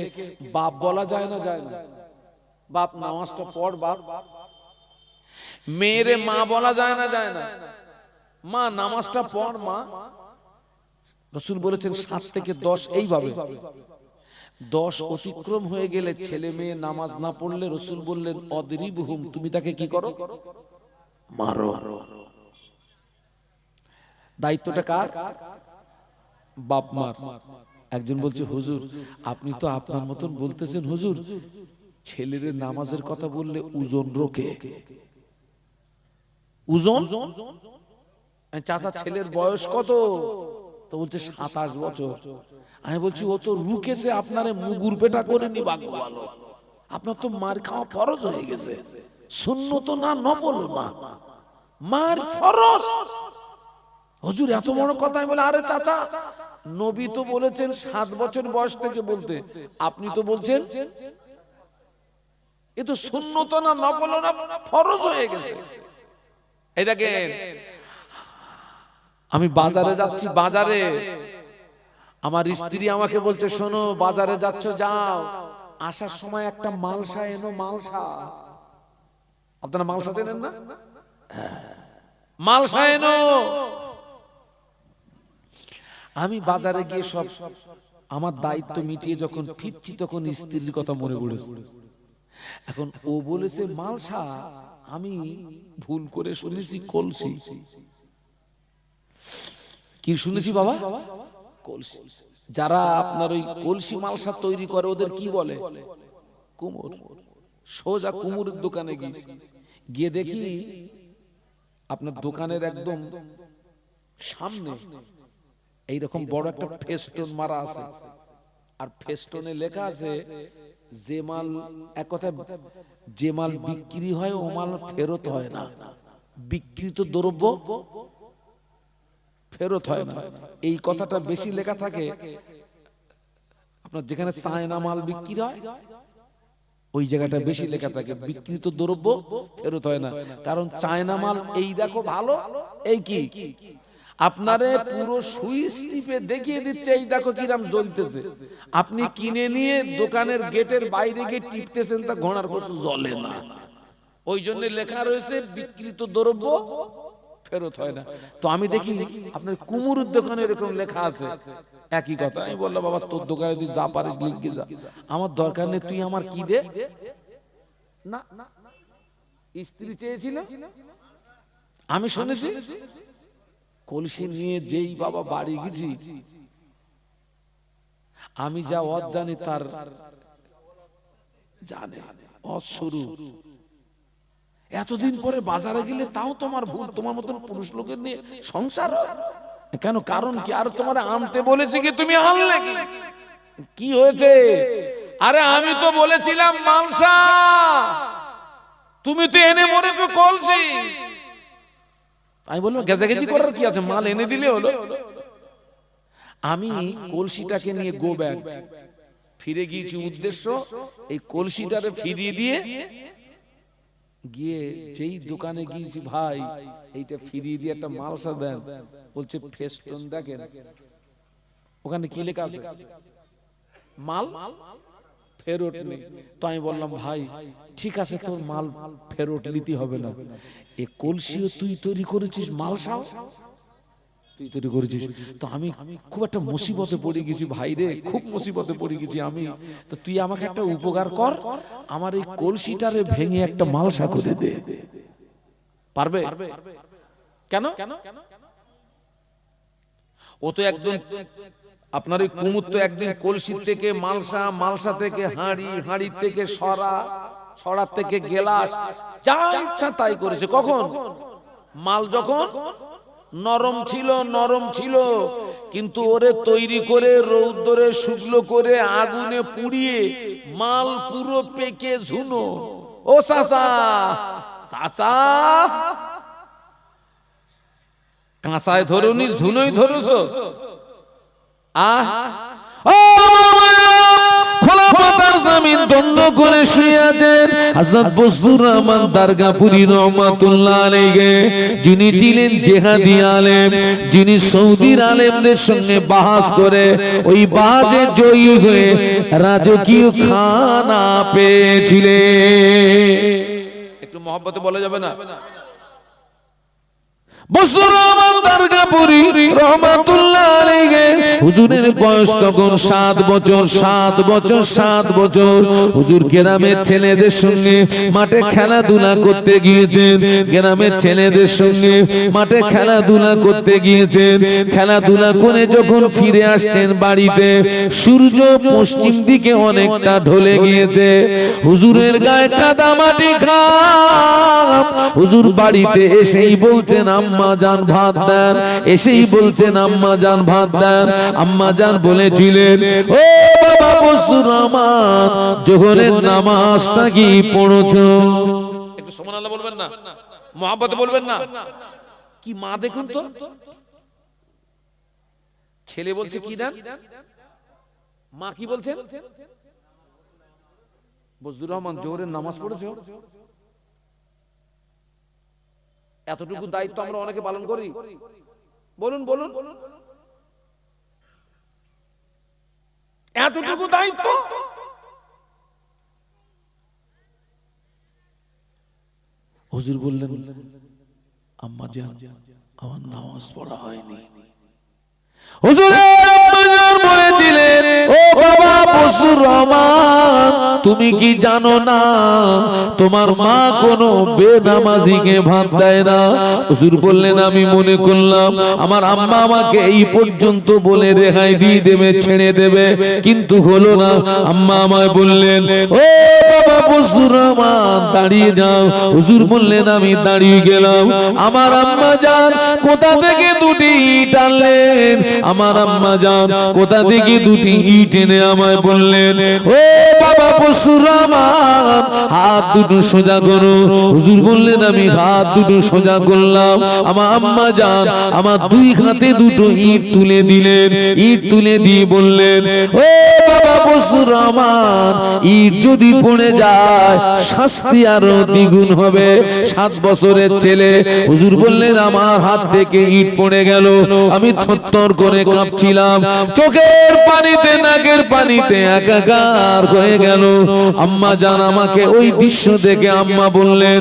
বাপ বলা যায় না যায় না বাপ নামাজটা পড় বাপ মেয়েরে মা বলা যায় না যায় না মা নামাজটা পড় মা রাসূল বলেছেন ৭ থেকে ১০ এইভাবে ১০ অতিক্রম হয়ে গেলে ছেলে মেয়ে নামাজ না পড়লে রাসূল বললেন অদরিবহুম তুমি তাকে কি করো মারো দায়িত্বটা কার বাপ মার একজন বলছে হুজুর আপনি তো আপনার মতন বলতেছেন হুজুর ছেলের নামাজের কথা বললে ওজন রোকে ওজন চাচা ছেলের বয়স কত তো বলছে ২৭ বছর আমি বলছি ও তো রুকেছে আপনারে মুগুর পেটা করে নি ভাগ্য ভালো আপনার তো মার খাওয়া ফরজ হয়ে গেছে সুন্নত না নফল না মার ফরজ হুজুর এত বড় কথা আমি বলে আরে চাচা নবী তো বলেছেন ৭ বছর বয়স থেকে বলতে আপনি তো বলছেন এ তো সুন্নত না নফল না ফরজ হয়ে গেছে এই দেখেন আমি বাজারে যাচ্ছি বাজারে আমার স্ত্রী আমাকে বলছে শোনো বাজারে যাচ্ছ যাও আসার সময় একটা মালসা এনো মালসা আপনারা মালসা চেনেন না মালসা এনো আমি বাজারে গিয়ে সব আমার দায়িত্ব মিটিয়ে যখন ফিরছি তখন স্ত্রীর কথা মনে পড়েছে এখন ও বলেছে মালসা আমি ভুল করে শুনেছি কলসি কি শুনেছি বাবা কলসি যারা আপনার ওই কলসি মালসা তৈরি করে ওদের কি বলে কুমোর সোজা কুমোরের দোকানে গিয়ে দেখি আপনার দোকানের একদম সামনে এইরকম বড় একটা ফেস্টুন মারা আছে, আর ফেস্টুনে লেখা আছে যে মাল, এক কথা যে মাল বিক্রি হয় ও মাল ফেরত হয় না, বিক্রিত দ্রব্য ফেরত হয় না। এই কথাটা বেশি লেখা থাকে আপনার যেখানে চায়না মাল বিক্রি হয় ওই জায়গাটা বেশি লেখা থাকে বিক্রিত দ্রব্য ফেরত হয় না। কারণ চায়না মাল এই দেখো ভালো, এই কি আপনারে পুরো সুইচ টিপে দেখিয়ে দিচ্ছে এই দেখো কিরাম জ্বলতেছে, আপনি কিনে নিয়ে দোকানের গেটের বাইরে গিয়ে টিপতেছেন তা ঘোড়ার কিছু জ্বলে না। ওই জন্য লেখা রয়েছে বিক্রিত দ্রব্য ফেরত হয় না। তো আমি দেখি আপনার কুমুরের দোকানে এরকম লেখা আছে, একই কথা। আমি বললাম বাবা তোর দোকানে তুই যা পারিস লিখে যা, আমার দরকার নেই, তুই আমার কি দে না। স্ত্রী চেয়েছিল, আমি শুনেছি কলসি নিয়ে যেই বাবা বাড়ি গেছি, আমি যা অজ জানি তার জানে অজ শুরু। এতদিন পরে বাজারে গেলে তাও তোমার ভুল, তোমার মতন পুরুষ লোকের নিয়ে সংসার কেন? কারণ কি? আর তোমার আনতে বলেছে কি তুমি আনলে কি হয়েছে? আরে আমি তো বলেছিলাম মালসা, তুমি তো এনে মরেছো কলসি। আমি বললাম গেজাগেজি করার কি আছে, মাল এনে দিলে হলো। আমি কলসিটাকে নিয়ে গো ব্যাক ফিরে গিয়েছি, উদ্দেশ্য এই কলসিটারে ফিরিয়ে দিয়ে গিয়ে যেই দোকানে গিয়েছি, ভাই এইটা ফিরিয়ে দিয়ে একটা মালসা দেন। বলছে ফেস্টুন দেখেন ওখানে কি লেখা আছে, মাল ফেরত নেই। তো আমি বললাম ভাই ঠিক আছে তোর মাল ফেরত নিতে হবে না, এ কলসিও তুই তৈরি করেছিস, মালসাও তুই তৈরি করেছিস। তো আমি খুব একটা মুসিবতে পড়ে গেছি ভাই রে, খুব মুসিবতে পড়ে গেছি আমি। তো তুই আমাকে একটা উপকার কর, আমার এই কলসিটারে ভেঙে একটা মালসা করে দে। পারবে? কেন? ও তো একদম আপনার ওই কুমুর তো একদিন কলসি থেকে মালসা, মালসা থেকে হাঁড়ি, হাঁড়ি থেকে সরা, সরা থেকে গেলাস, যা ইচ্ছা তাই করেছে। কখন? মাল যখন নরম ছিল, নরম ছিল, কিন্তু ওরে তৈরি করে রৌদ্রে শুকনো করে আগুনে পুড়িয়ে মাল পুরো পেকে ঝুনো। ও চাচা, চাচা কাঁসায় ধরুনি, ঝুনোই ধরুছ। খোলা পাতার জমিন দণ্ড করে শুয়ে আছেন হযরত বজলুর রহমান দারগাপুরী রহমাতুল্লাহ আলাইহি, যিনি ছিলেন জিহাদি আলেম, যিনি সৌদির আলেমদের সঙ্গে বাহাস করে ওই বাজে জয়ী হয়ে রাজকীয় খানা পেয়েছিলেন। একটু মহব্বতে বলা যাবে না? বজলুর রহমান দারগাপুরী রহমাতুল্লাহ আলাইহি, হুজুরের বয়স তখন 7 বছর, 7 বছর, 7 বছর। হুজুর গ্রামের ছেলেদের সঙ্গে মাঠে খেলাধুলা করতে গিয়েছেন, গ্রামের ছেলেদের সঙ্গে মাঠে খেলাধুলা করতে গিয়েছেন। খেলাধুলা করে যখন ফিরে আসছেন বাড়িতে, সূর্য পশ্চিম দিকে অনেকটা ঢলে গিয়েছে। হুজুরের গায়ে কাদা মাটি ঘাম। হুজুর বাড়িতে এসেই বলছেন আম্মা জান ভাত দেন, এসেই বলছেন আম্মা জান ভাত দেন। আম্মা জান বলেছিলেন ও বাবা বজলুর রহমান, জোহরের নামাজটা কি পড়ছো? একটু সুবহানাল্লাহ বলবেন না, মহব্বতে বলবেন না? কি মা দেখুন তো, ছেলে বলছে কি দেন, মা কি বলছেন? বজলুর রহমান জোহরের নামাজ পড়েছো? এতটুকু দায়িত্ব আমরা অনেকে পালন করি? বলুন বলুন, এতটুকু দায়িত্ব। হুজুর বললেন আম্মা জান আমার নামাজ পড়া হয়নি। হুজুরের আম্মা জান বলেছিলেন ও বাবা বজলুর রহমান, তুমি কি জানো না তোমার মা কোনো বেনামাজিকে ভাত দেয় না? হুজুর বললেন আমি মনে করলাম আমার আম্মা আমাকে এই পর্যন্ত বলে রেহাই দিয়ে দেবে, ছেড়ে দেবে, কিন্তু হলো না। আম্মা আমায় বললেন ও বাবা বসুর রহমান দাঁড়িয়ে যাও। হুজুর বললেন আমি দাঁড়িয়ে গেলাম। আমার আম্মা জান কোথা থেকে দুটি ইট আনলেন, আমার আম্মা জান কোথা থেকে দুটি ইট এনে আমায় বললেন ও বাবা বসুর রহমান হাত দুটো সোজা করো। হুজুর বললেন আমি হাত দুটো সোজা করলাম। আমার আম্মা জান আমার দুই হাতে দুটো ইট তুলে দিলেন। ইট তুলে দিয়ে বললেন ও বাবা বসুর রহমান ইট যদি পড়ে যায় শাস্তি আরো দ্বিগুণ হবে। 7 বছরের ছেলে। হুজুর বললেন আমার হাত থেকে ইট পড়ে গেল, আমি থরথর করে কাঁপছিলাম, চোখের পানিতে নাকের পানিতে একাকার হয়ে গেল। আম্মা জান আমাকে ওই দৃশ্য দেখে আম্মা বললেন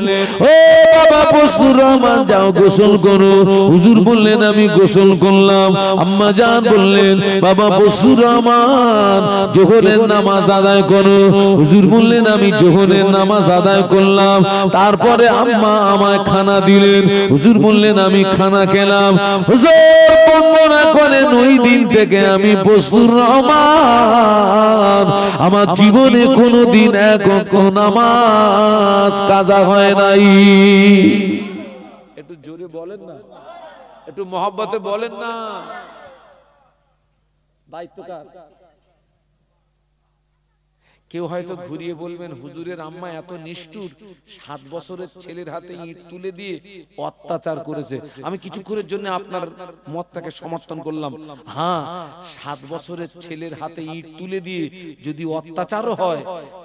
ও বাবা বসুর রহমান যাও গোসল করো। হুজুর বললেন আমি গোসল করলাম। আম্মা জান বললেন বাবা বসুর রহমান যোহরের নামাজ আদায় করো। হুজুর বললেন আমি যোহরের নামাজ আদায় করলাম। তারপরে আম্মা আমায় খানা দিলেন। হুজুর বললেন আমি খানা খেলাম। হুজুর বর্ণনা করেন ওই দিন থেকে আমি বসুর রহমান আমার জীবনে কোনোদিন এক নামাজ কাজা হয় নাই। একটু জোরে বলেন না, একটু মহব্বতে বলেন না। দায়িত্ব কার? কেউ হয়তো ঘুরিয়ে বলবেন হুজুরের আম্মা এত নিষ্ঠুর, 7 বছরের ছেলের হাতে ইট তুলে দিয়ে অত্যাচার করেছে। আমি কিছুক্ষণের জন্য আপনার মতটাকে সমর্থন করলাম। হ্যাঁ, 7 বছরের ছেলের হাতে ইট তুলে দিয়ে যদি অত্যাচারও হয়,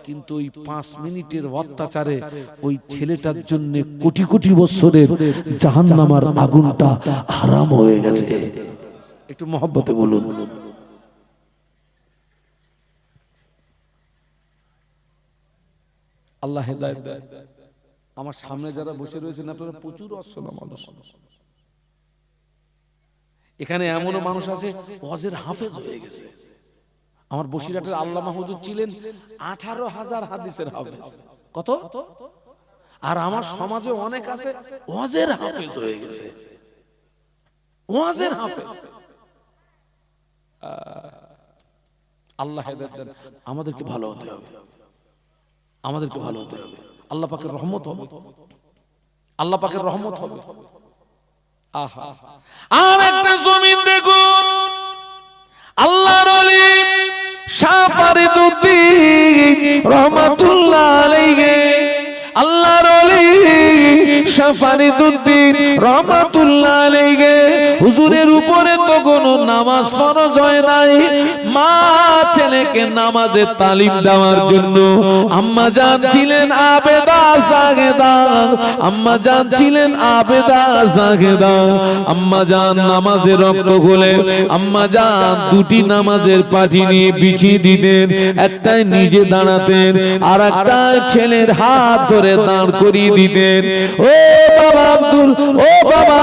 কিন্তু ওই 5 মিনিটের অত্যাচারে ওই ছেলেটার জন্য কোটি কোটি বছরের জাহান্নামের আগুনটা হারাম হয়ে গেছে। একটু মহব্বতে বলুন। আল্লাহ হেদায়েত দেয়। আমার সামনে যারা বসে রয়েছেন আপনারা প্রচুর অসলা মানুষ। এখানে এমনও মানুষ আছে ওয়াজের হাফেজ হয়ে গেছে। আমার বসিরহাটের আল্লামা হুজুর ছিলেন 18,000 হাদিসের হাফেজ। কত? আর আমার সমাজে অনেক আছে ওয়াজের হাফেজ হয়ে গেছে। ওয়াজের হাফেজ। আল্লাহ হেদায়েত দেন। আমাদেরকে ভালো হতে হবে, আমাদেরকে ভালো হতে হবে। আল্লাহ পাকের রহমত হবে, আল্লাহ পাকের রহমত হবে। আহা, আর একটা জমিন দেখুন, আল্লাহর ওলি শাহ ফরিদউদ্দীন রহমাতুল্লাহ আলাইহি, আল্লাহর ওলি শাহ ফরিদউদ্দীন রহমাতুল্লাহ আলাইহি হুজুরের উপরে তো কোনো নামাজ ফরজ হয় নাই। মা ছেলেকে নামাজে তালিম দেওয়ার জন্য আম্মা জান ছিলেন আবেদা জাহেদা, আম্মা জান ছিলেন আবেদা জাহেদা। আম্মা জান নামাজে রক্ত হলে আম্মা জান দুটি নামাজের পাটি নিয়ে বিছিয়ে দিতেন। একটাই নিজে দাঁড়াতেন আর একটা ছেলের হাত ধরে দাঁড় করিয়ে দিতেন। ও বাবা আব্দুল, ও বাবা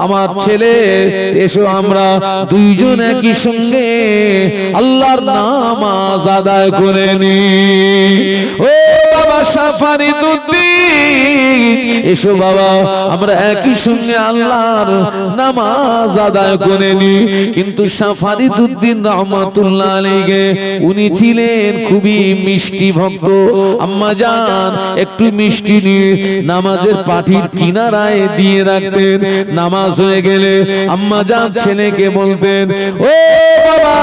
আমার ছেলে এসো আমরা দুইজন একই সঙ্গে আল্লাহর নামাজ আদায় করে নি। ও বাবা শাহ ফরিদউদ্দীন এসো বাবা আমরা একই সঙ্গে আল্লাহর নামাজ আদায় করে নি। কিন্তু শাহ ফরিদউদ্দীন রহমাতুল্লাহ আলাইহি উনি ছিলেন খুবই মিষ্টি ভক্ত। আম্মা জান একটু মিষ্টি নিয়ে নামাজের পাটির কিনারায় দিয়ে রাখতেন। নামাজ হয়ে গেলে আম্মা জান ছেলেকে বলতেন ও বাবা,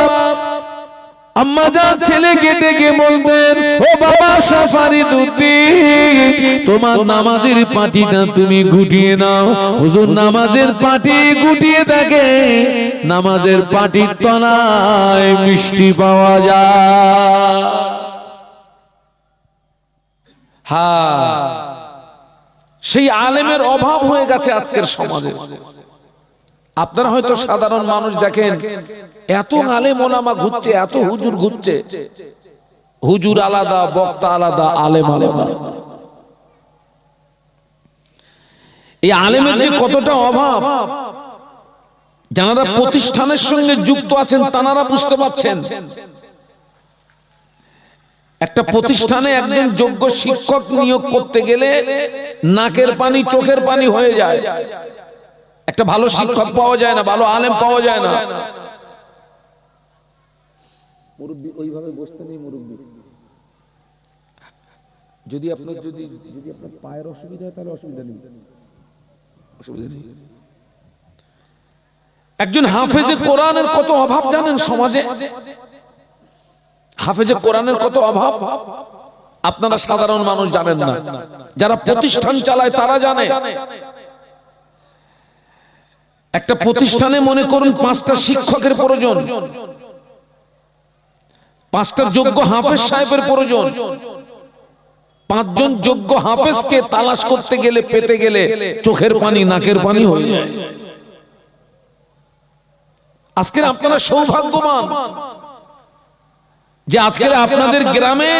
আম্মা জান ছেলেকে ডেকে বলতেন ও বাবা শাহ ফরিদউদ্দীন তোমার নামাজের পাটিটা তুমি গুটিয়ে নাও। হুজুর নামাজের পাটি গুটিয়ে থাকে, নামাজের পাটির তলায় মিষ্টি পাওয়া যায়। হ্যাঁ, সেই আলেমের অভাব হয়ে গেছে আজকের সমাজে। আপনারা হয়তো সাধারণ মানুষ দেখেন এত আলেম ওলামা ঘুরছে, এত হুজুর ঘুরছে, হুজুর আলাদা, বক্তা আলাদা, আলেম আলাদা। এই আলেমের যে কতটা অভাব যারা প্রতিষ্ঠানের সঙ্গে যুক্ত আছেন তারা বুঝতে পারছেন। একটা প্রতিষ্ঠানে একজন যোগ্য শিক্ষক নিয়োগ করতে গেলে নাকের পানি চোখের পানি হয়ে যায়। একটা ভালো শিক্ষক পাওয়া যায় না, ভালো আলেম পাওয়া যায় না। মুরব্বি ওইভাবে বসতে নেই। মুরব্বি যদি আপনার পায়ের অসুবিধা হয় তাহলে অসুবিধা নেই। একজন হাফেজে কোরআনের কত অভাব জানেন সমাজে? হাফেজে কোরআনের কত অভাব আপনারা সাধারণ মানুষ জানেন না, যারা প্রতিষ্ঠান চালায় তারা জানে। একটা প্রতিষ্ঠানে মনে করুন 5টা শিক্ষকের প্রয়োজন, 5টা যোগ্য হাফেজ সাহেবের প্রয়োজন। 5 জন যোগ্য হাফেজকে তালাশ করতে গেলে, পেতে গেলে চোখের পানি নাকের পানি হয়ে যায়। আজকে আপনারা সৌভাগ্যবান যে আজকে আপনাদের গ্রামে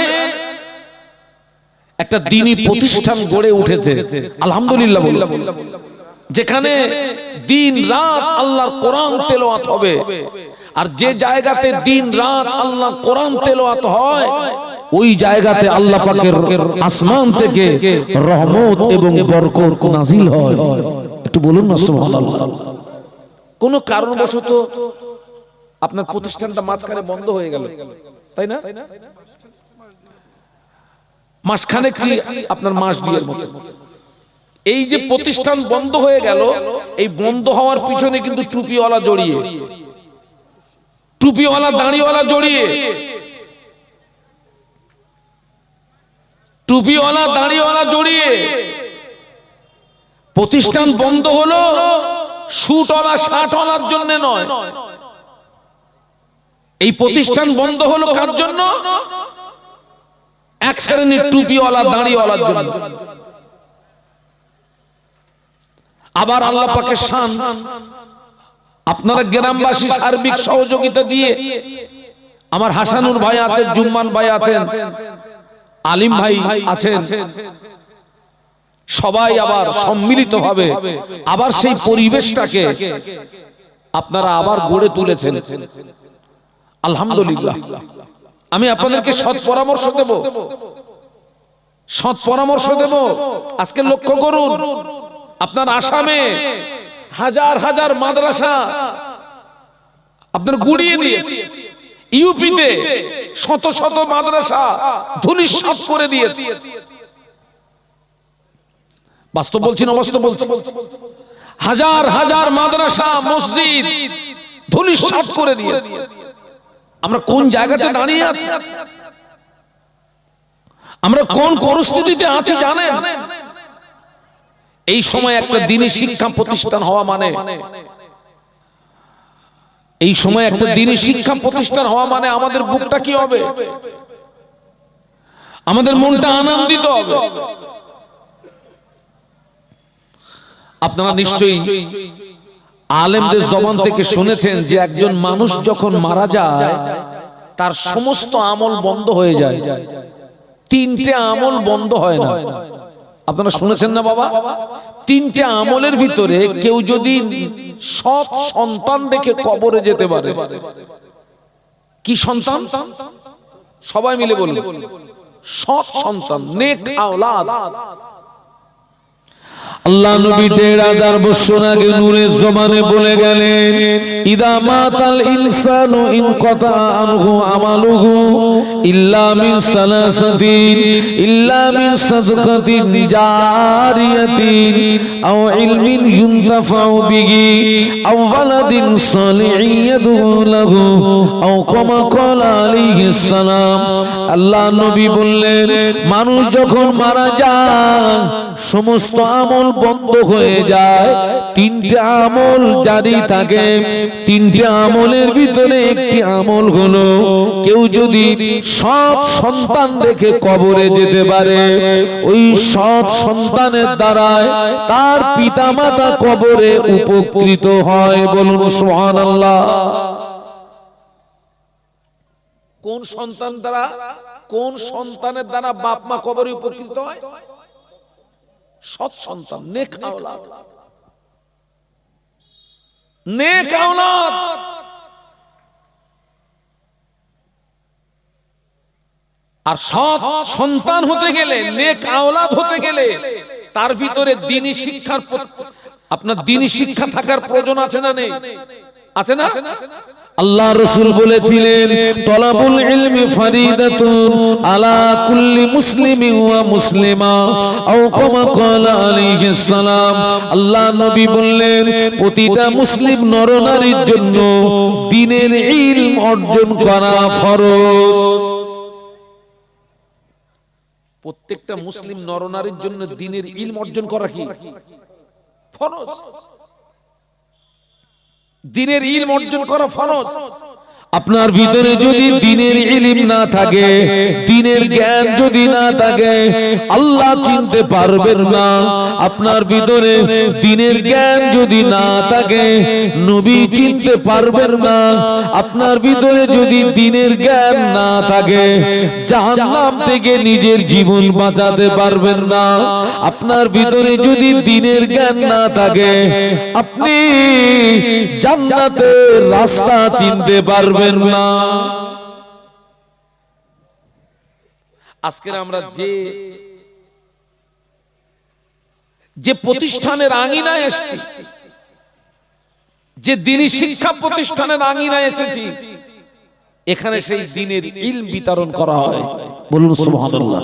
একটা দ্বীনি প্রতিষ্ঠান গড়ে উঠেছে, আলহামদুলিল্লাহ বলুন, যেখানে দিন রাত আল্লাহর কোরআন তেলাওয়াত হবে। আর যে জায়গাতে দিন রাত আল্লাহর কোরআন তেলাওয়াত হয়, ওই জায়গাতে আল্লাহ পাকের আসমান থেকে রহমত এবং বরকত নাজিল হয়। একটু বলুন না সুবহানাল্লাহ। কোন কারণবশত আপনার প্রতিষ্ঠানটা মাঝখানে বন্ধ হয়ে গেল, তাই না? মাসখানে কি আপনার মাস দুয়ের মতো এই যে প্রতিষ্ঠান বন্ধ হয়ে গেল, এই বন্ধ হওয়ার পিছনে কিন্তু টুপিওয়ালা জড়িয়ে, টুপিওয়ালা দাড়িওয়ালা জড়িয়ে, টুপিওয়ালা দাড়িওয়ালা জড়িয়ে। প্রতিষ্ঠান বন্ধ হলো সুটওয়ালা শার্টওয়ালার জন্য নয়, এই প্রতিষ্ঠান বন্ধ হলো কার জন্য? এক শ্রেণীর টুপিওয়ালা দাড়িওয়ালার জন্য। আবার আল্লাহ পাকের শান, আপনারা গ্রামবাসী সার্বিক সহযোগিতা দিয়ে, আমার হাসানুর ভাই আছেন, জুম্মান ভাই আছেন, আলিম ভাই আছেন, সবাই আবার সম্মিলিতভাবে আবার সেই পরিবেশটাকে আপনারা আবার গড়ে তুলেছেন, আলহামদুলিল্লাহ। আমি আপনাদেরকে সৎ পরামর্শ দেব, সৎ পরামর্শ দেব। আজকে লক্ষ্য করুন, আপনার আসামে হাজার হাজার মাদ্রাসা আপনার গুড়িয়ে দিয়েছে, ইউপিতে শত শত মাদ্রাসা ধূলিসাৎ করে দিয়েছে। বাস্তব বলছি না অবাস্তব বলছি? হাজার হাজার মাদ্রাসা মসজিদ ধূলিসাৎ করে দিয়েছে। আমরা কোন জায়গাতে দাঁড়িয়ে আছি? আমরা কোন পরিস্থিতিতে আছি জানেন? এই সময় একটা দ্বীনি শিক্ষা প্রতিষ্ঠান হওয়া মানে, এই সময় একটা দ্বীনি শিক্ষা প্রতিষ্ঠান হওয়া মানে আমাদের বুকটা কি হবে? আমাদের মনটা আনন্দিত হবে। আপনারা নিশ্চয়ই আলেমদের জবান থেকে শুনেছেন যে একজন মানুষ যখন মারা যায় তার সমস্ত আমল বন্ধ হয়ে যায়, 3টে আমল বন্ধ হয় না। আপনারা শুনেছেন না বাবা? 3টে আমলের ভিতরে কেউ যদি সৎ সন্তান দেখে কবরে যেতে পারে। কি সন্তান? সবাই মিলে বলুন, সৎ সন্তান, নেক আওলাদ। আল্লাহ নবী 1500 বছর আগে নূরের জমানে বলে গেলেন, ইদা মাতাল ইনসানু ইনকাতা আনহু আমালুহু ইল্লা মিন সালাসাতিন, ইল্লা মিন সাদকাতিন জারিয়াতিন আও ইলমিন ইউনতাফাউ বিহি আও ওয়ালাদিন সালিহিন ইয়াদউ লাহু আও কামা ক্বালা আলাইহিস সালাম। আল্লাহ নবী বললেন, মানুষ যখন মারা যায় সমস্ত আমল বন্ধ হয়ে যায়, 3টে আমল জারি থাকে। 3টে আমলের ভিতরে একটি আমল হলো, কেউ যদি সৎ সন্তান দেখে কবরে যেতে পারে, ওই সৎ সন্তানের দ্বারায় তার পিতামাতা কবরে উপকৃত হয়। বলুন সুবহানাল্লাহ। কোন সন্তান দ্বারা, কোন সন্তানের দ্বারা বাপ মা কবরে উপকৃত হয়? সৎ সন্তান, নেক আওলাদ, নেক আওলাদ। আর সৎ সন্তান হতে গেলে, নেক আওলাদ হতে গেলে তার ভিতরে দ্বীনি শিক্ষার, আপনার দ্বীনি শিক্ষা থাকার প্রয়োজন আছে না নেই? আছে না? আল্লাহ রাসূল বলেছিলেন তলাবুল ইলমি ফারিদাতুন আলা কুল্লি মুসলিমিন ওয়া মুসলিমা আও কামা ক্বালা আলাইহিস সালাম। আল্লাহ নবী বললেন প্রতিটা মুসলিম নরনারীর জন্য দ্বীনের ইলম অর্জন করা ফরজ। প্রত্যেকটা মুসলিম নরনারীর জন্য দ্বীনের ইলম অর্জন করা কি ফরজ। দ্বীনের ইলম অর্জন করা ফরজ। আপনার ভিতরে যদি দ্বীনের ইলম না থাকে, দ্বীনের জ্ঞান যদি না থাকে, আল্লাহ চিনতে পারবেন না। আপনার ভিতরে দ্বীনের জ্ঞান যদি না থাকে, নবী চিনতে পারবেন না। আপনার ভিতরে যদি দ্বীনের জ্ঞান না থাকে, জাহান্নাম থেকে নিজের জীবন বাঁচাতে পারবেন না। আপনার ভিতরে যদি দ্বীনের জ্ঞান না থাকে, আপনি জান্নাতের রাস্তা চিনতে পারবেন না। আজকে আমরা যে প্রতিষ্ঠানের আঙিনায় এসেছি, যে দ্বীনি শিক্ষা প্রতিষ্ঠানের আঙিনায় এসেছি, এখানে সেই দ্বীনের ইলম বিতরণ করা হয়। বলুন সুবহানাল্লাহ,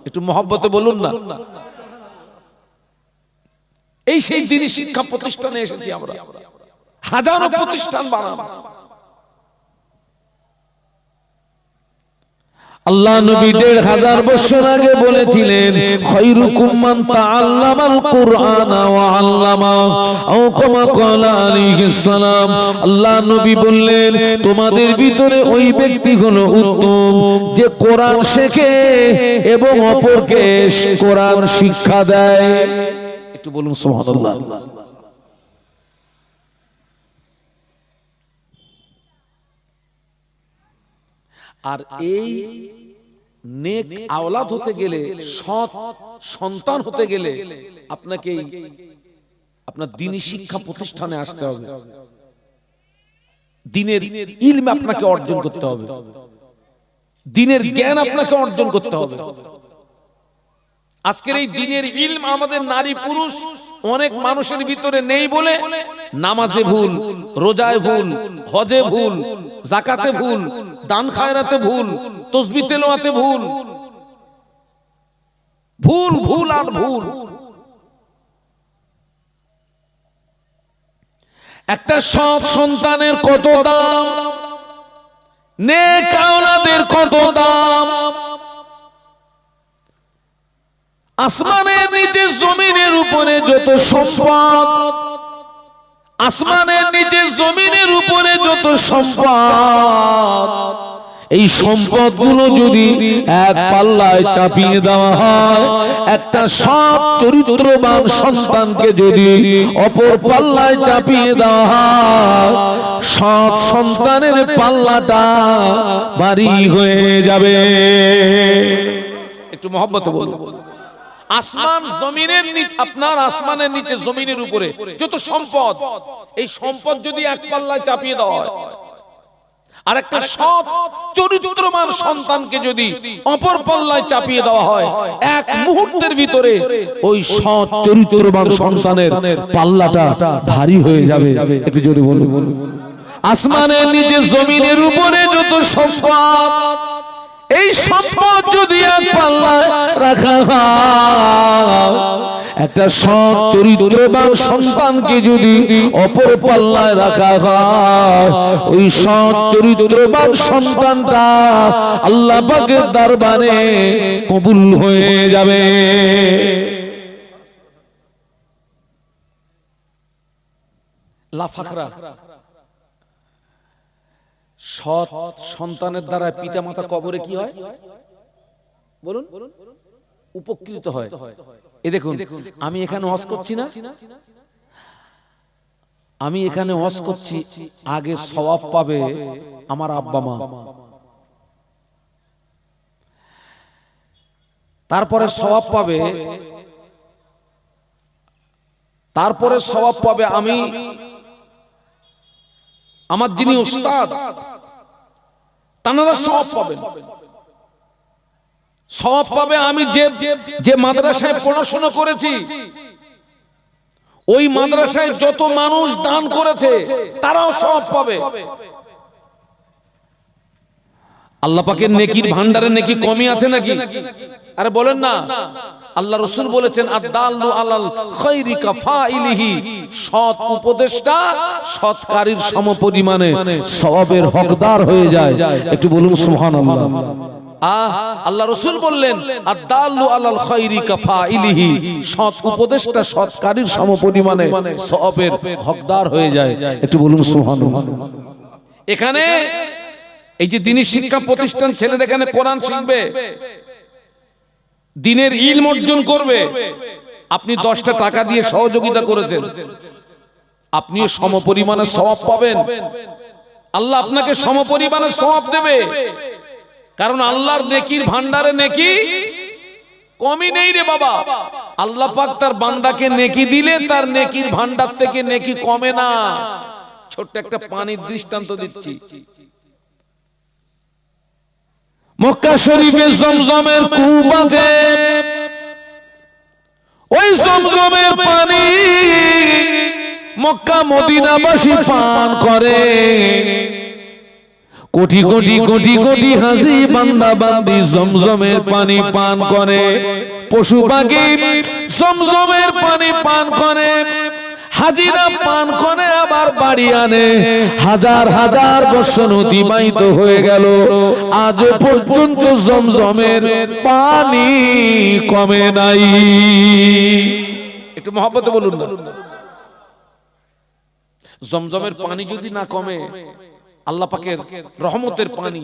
একটু মহব্বতে বলুন না। এই সেই দ্বীনি শিক্ষা প্রতিষ্ঠানে এসেছি আমরা। হাজারো প্রতিষ্ঠান বানাবো। আল্লাহ নবী ১৫০০ বছর আগে বলেছিলেন খায়রুকুম মান তাআল্লামাল কুরআন ওয়া আল্লামা আও কামা ক্বালা আলাইহিস সালাম। আল্লাহ নবী বললেন তোমাদের ভিতরে ওই ব্যক্তি হলো উত্তম যে কোরআন শেখে এবং অপরকে কোরআন শিক্ষা দেয়। একটু বলুন সুবহানাল্লাহ। আর এই নেক আওলাদ হতে গেলে, সৎ সন্তান হতে গেলে আপনাকে আপনার দ্বীনি শিক্ষা প্রতিষ্ঠানে আসতে হবে। দ্বীনের ইলম আপনাকে অর্জন করতে হবে, দ্বীনের জ্ঞান আপনাকে অর্জন করতে হবে। আজকের এই দ্বীনের ইলম আমাদের নারী পুরুষ অনেক মানুষের ভিতরে নেই বলে নামাজে ভুল, রোজায় ভুল, হজে ভুল, যাকাতে ভুল, দান খায়রাতে ভুল, তাসবিহ তেলাওয়াতে ভুল, ভুল ভুল আর ভুল। একটা সৎ সন্তানের কত দাম, নেক আওলাদের কত দাম। আসমানের নিচে জমিনের উপরে যত সম্পদ, আসমানের নিচে জমিনের উপরে যত সম্পদ, এই সম্পদগুলো যদি এক পাল্লায় চাপিয়ে দেওয়া হয়, একটা সৎ চরিত্রবান সন্তানকে যদি অপর পাল্লায় চাপিয়ে দেওয়া হয়, সৎ সন্তানের পাল্লাটা ভারী হয়ে যাবে। একটু মহব্বতে বলুন। আসমান জমিনের নিচে, আপনার আসমানের নিচে জমিনের উপরে যত সম্পদ, এই সম্পদ যদি এক পাল্লায় চাপিয়ে দেওয়া হয়, আর একটা সৎ চরিত্রবান সন্তানকে যদি অপর পাল্লায় চাপিয়ে দেওয়া হয়, এক মুহূর্তের ভিতরে ওই সৎ চরিত্রবান সন্তানের পাল্লাটা ভারী হয়ে যাবে। একটু জোরে বলুন। আসমানের নিচে জমিনের উপরে যত সম্পদ, এই সম্পদ যদি এক পাল্লায় রাখা হয়, একটা সৎ চরিত্রবান সন্তানকে যদি অপর পাল্লায় রাখা হয়, ওই সৎ চরিত্রবান সন্তানটা আল্লাহ পাকের দরবারে কবুল হয়ে যাবে। লাফাখরা সৎ সন্তানের দ্বারা পিতা মাতা কবরে কি হয় বলুন? উপকৃত হয়। এ দেখুন, আমি এখানে ওয়াজ করছি না, আমি এখানে ওয়াজ করছি, আগে সওয়াব পাবে আমার আব্বা মা, তারপরে সওয়াব পাবে, তারপরে সওয়াব পাবে আমি, আমার যিনি উস্তাদ তানারা সওয়াব পাবেন, সওয়াব পাবে। আমি যে মাদ্রাসায় পড়াশোনা করেছি, ওই মাদ্রাসায় যত মানুষ দান করেছে তারাও সওয়াব পাবে। আল্লাহ পাকের নেকির ভান্ডারে নেকি কমই আছে নাকি? আরে বলেন না। আল্লাহ রাসূল বলেছেন আদ-দাল্লু আলাল খায়রি কাফাইলিহি, সৎ উপদেষ্টা সৎকারীর সমপরিমাণে সওয়াবের হকদার হয়ে যায়। একটু বলুন সুবহানাল্লাহ। আল্লাহ রাসূল বললেন আদ-দাল্লু আলাল খায়রি কাফাইলিহি, সৎ উপদেষ্টা সৎকারীর সমপরিমাণে সওয়াবের হকদার হয়ে যায়। একটু বলুন সুবহানাল্লাহ। এখানে এই যে দ্বীনি শিক্ষা প্রতিষ্ঠান, ছেলেরা এখানে কোরআন শিখবে, দ্বীনের ইলম অর্জন করবে। আপনি 10টা টাকা দিয়ে সহযোগিতা করেছেন, আপনিও সমপরিমাণে সওয়াব পাবেন। আল্লাহ আপনাকে সমপরিমাণে সওয়াব দেবে, কারণ আল্লাহর নেকির ভান্ডারে নেকি কমই নেই রে বাবা। আল্লাহ পাক তার বান্দাকে নেকি দিলে তার নেকির ভান্ডার থেকে নেকি কমে না। ছোট্ট একটা পানির দৃষ্টান্ত দিচ্ছি। মক্কা শরীফে জমজমের কূপ আছে, ওই জমজমের পানি মক্কা মদিনাবাসী পান করে। কোটি কোটি কোটি কোটি হাজি বান্দা বান্দি জমজমের পানি পান করে। পশু পাখি জমজমের পানি পান করে, হাজিরা পান করে আবার বাড়ি আনে। হাজার হাজার বছর অতিবাহিত হয়ে গেল, আজ পর্যন্ত জমজমের পানি কমে নাই। একটু মহব্বতে বলুন না। জমজমের পানি যদি না কমে, আল্লাহ পাকের রহমতের পানি,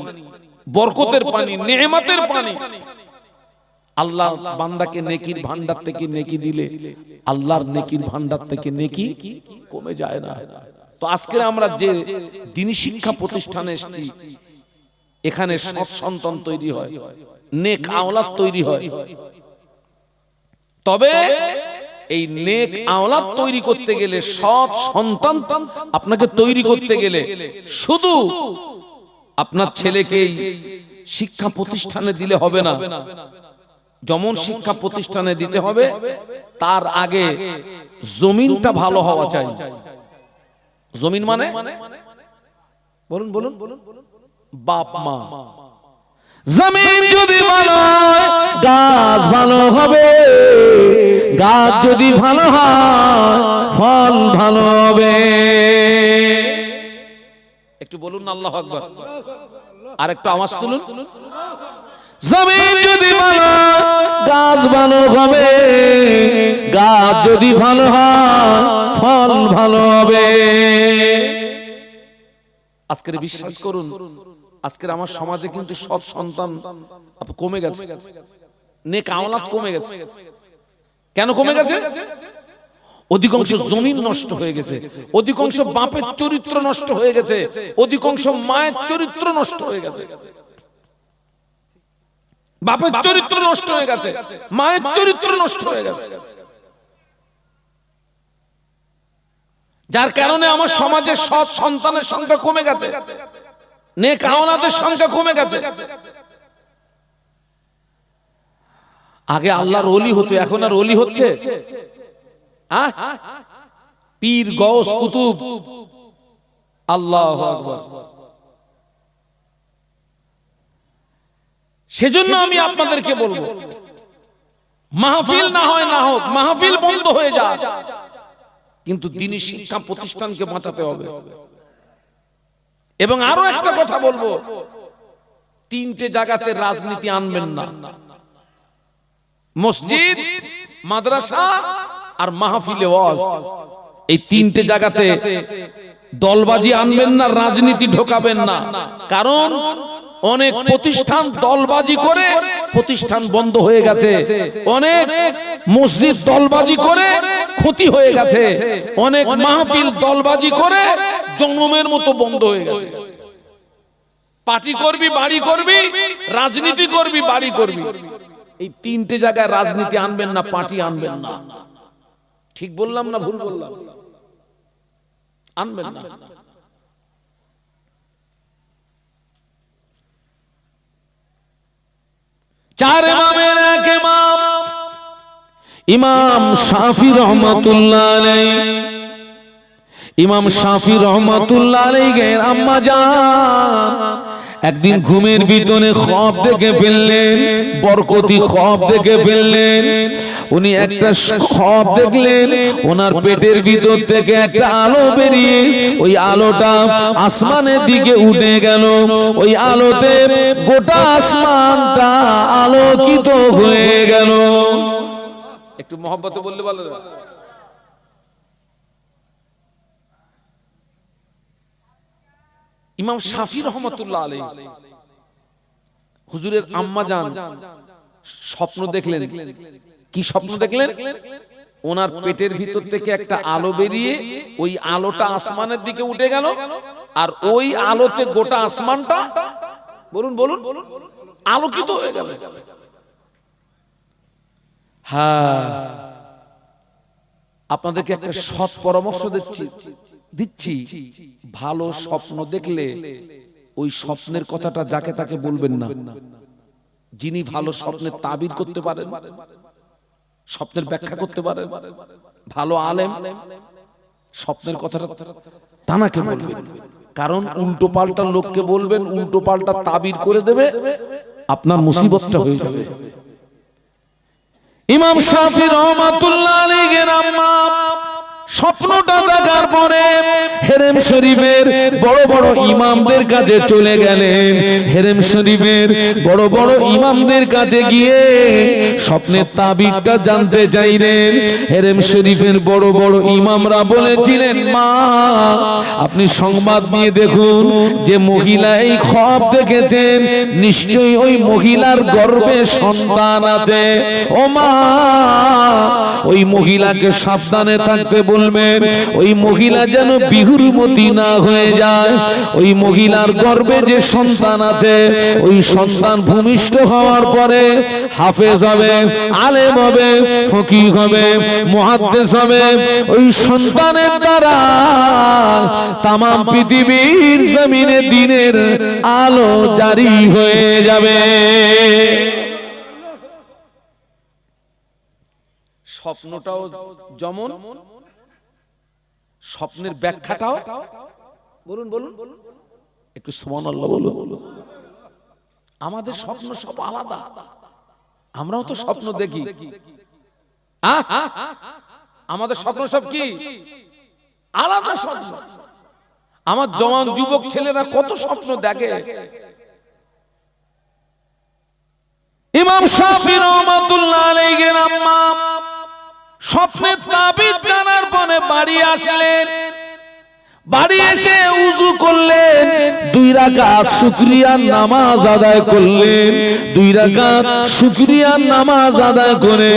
বরকতের পানি, নেয়ামতের পানি, আল্লাহ বান্দাকে নেকির ভান্ডার থেকে নেকি দিলে আল্লাহর নেকির ভান্ডার থেকে নেকি কমে যায় না। তো আজকে আমরা যে দ্বীনি শিক্ষা প্রতিষ্ঠানে এসেছি, এখানে সৎ সন্তান তৈরি হয়, নেক আওলাদ তৈরি হয়। তবে এই নেক আওলাদ তৈরি করতে গেলে, সৎ সন্তান আপনাকে তৈরি করতে গেলে, শুধু আপনার ছেলেকে শিক্ষা প্রতিষ্ঠানে দিলে হবে না। যেমন শিক্ষা প্রতিষ্ঠানে দিতে হবে, তার আগে জমিনটা ভালো হওয়া চাই। জমিন মানে বলুন বলুন, বাপ মা। জমিন যদি ভালো হয় গাছ ভালো হবে, গাছ যদি ভালো হয় ফল ভালো হবে। একটু বলুন না আল্লাহু আকবার। আর একটু আওয়াজ তুলুন। জমিন যদি ভালো গাছ ভালো হবে, গাছ যদি ভালো হয় ফল ভালো হবে। আজকের বিশ্বাস করুন, আজকের আমার সমাজে কিন্তু সৎ সন্তান কমে গেছে, নেক আওলাদ কমে গেছে। কেন কমে গেছে? অধিকাংশ জমিন নষ্ট হয়ে গেছে, অধিকাংশ বাপের চরিত্র নষ্ট হয়ে গেছে, অধিকাংশ মায়ের চরিত্র নষ্ট হয়ে গেছে। বাপের চরিত্র নষ্ট হয়ে গেছে, মায়ের চরিত্র নষ্ট হয়ে গেছে। যার কারণে আমার সমাজে সৎ সন্তানের সংখ্যা কমে গেছে, নেক আওলাদের সংখ্যা কমে গেছে। আগে আল্লাহর ওলি হতো, এখন আর ওলি হচ্ছে? পীর গৌস কুতুব, আল্লাহু আকবার। সেজন্য আমি আপনাদেরকে বলবো, মাহফিল না হয় না হোক, মাহফিল বন্ধ হয়ে যাক, কিন্তু দ্বীনি শিক্ষা প্রতিষ্ঠানকে বাঁচাতে হবে। এবং আরো একটা কথা বলবো, 3টে জায়গাতে রাজনীতি আনবেন না। মসজিদ, মাদ্রাসা আর মাহফিলে ওয়াজ, এই 3টে জায়গাতে দলবাজি আনবেন না, রাজনীতি ঢোকাবেন না। কারণ অনেক প্রতিষ্ঠান দলবাজি করে প্রতিষ্ঠান বন্ধ হয়ে গেছে, অনেক মসজিদ দলবাজি করে ক্ষতি হয়ে গেছে, অনেক মাহফিল দলবাজি করে জন্মের মতো বন্ধ হয়ে গেছে। পার্টি করবি, বাড়ি করবি, রাজনীতি করবি, বাড়ি করবি, এই 3টে জায়গায় রাজনীতি আনবেন না, পার্টি আনবেন না। ঠিক বললাম না ভুল বললাম? আনবেন না। চার ইমামের এক ইমাম ইমাম শাফি রহমাতুল্লাহ আলাইহি। ইমাম শাফি রহমাতুল্লাহ আলাইহির আম্মা জান একদিন ঘুমের ভিতরে খ্বাব দেখে ফেললেন, বরকতি খ্বাব দেখে ফেললেন। উনি একটা খ্বাব দেখলেন, ওনার পেটের ভিতর থেকে একটা আলো বেরিয়ে ওই আলোটা আসমানের দিকে উঠে গেল। ওই আলোতে গোটা আসমানটা আলোকিত হয়ে গেল। একটু মহব্বতে বললে ভালো। ইমাম শাফি রহমাতুল্লাহ আলাইহি হুজুরের আম্মা জান স্বপ্ন দেখলেন। কি স্বপ্ন দেখলেন? ওনার পেটের ভিতর থেকে একটা আলো বেরিয়ে ওই আলোটা আসমানের দিকে উঠে গেল, আর ওই আলোতে গোটা আসমানটা বলুন বলুন আলোকিত হয়ে গেল। হ্যাঁ, আপনাদেরকে একটা সৎ পরামর্শ দিচ্ছি, ভালো স্বপ্ন দেখলে ওই স্বপ্নের কথাটা যাকে তাকে বলবেন না। যিনি ভালো স্বপ্নের তাবির করতে পারেন, স্বপ্নের ব্যাখ্যা করতে পারেন, ভালো আলেম, স্বপ্নের কথাটা তানাকে বলবেন। কারণ উল্টো পাল্টা লোককে বলবেন, উল্টো পাল্টা তাবির করে দেবে, আপনার মুসিবতটা হয়ে যাবে। ইমাম শাফি রহমাতুল্লাহ আলাইহির আম্মা স্বপ্নটা দেখার পরে হেরেম শরীফের বড় বড় ইমামদের কাছে চলে গেলেন। হেরেম শরীফের বড় বড় ইমামদের কাছে গিয়ে স্বপ্নের তাবিরটা জানতে চাইলেন। হেরেম শরীফের বড় বড় ইমামরা বলেছিলেন, মা আপনি সংবাদ নিয়ে দেখুন, যে মহিলা এই খ্বাব দেখেছেন নিশ্চয়ই ওই মহিলার গর্ভে সন্তান আছে। ও মা, ওই মহিলাকে সাবধানে থাকতে বলবেন, ওই মহিলা যেন বিহুরমতি না হয়ে যায়। ওই মহিলার গর্ভে যে সন্তান আছে, ওই সন্তান ভূমিষ্ঠ হওয়ার পরে হাফেজ হবে, আলেম হবে, ফকিহ হবে, মুহাদ্দিস হবে। ওই সন্তানের দ্বারা তাম পৃথিবীর জমিনে দ্বীনের আলো জারি হয়ে যাবে। স্বপ্নটাও যেমন, স্বপ্নের ব্যাখ্যাটাও বলুন বলুন একটু সুবহানাল্লাহ বলুন। আমাদের স্বপ্ন সব আলাদা, আমরাও তো স্বপ্ন দেখি। আমাদের স্বপ্ন সব কি আলাদা স্বপ্ন। আমার জওয়ান যুবক ছেলেরা কত স্বপ্ন দেখে। ইমাম শাফি রাহমাতুল্লাহ আলাইহির আম্মা স্বপ্নের তাবির জানার পরে বাড়ি আসলেন। বাড়ি এসে উযু করলেন, 2 রাকাত শুকরিয়ার নামাজ আদায় করলেন। 2 রাকাত শুকরিয়ার নামাজ আদায় করে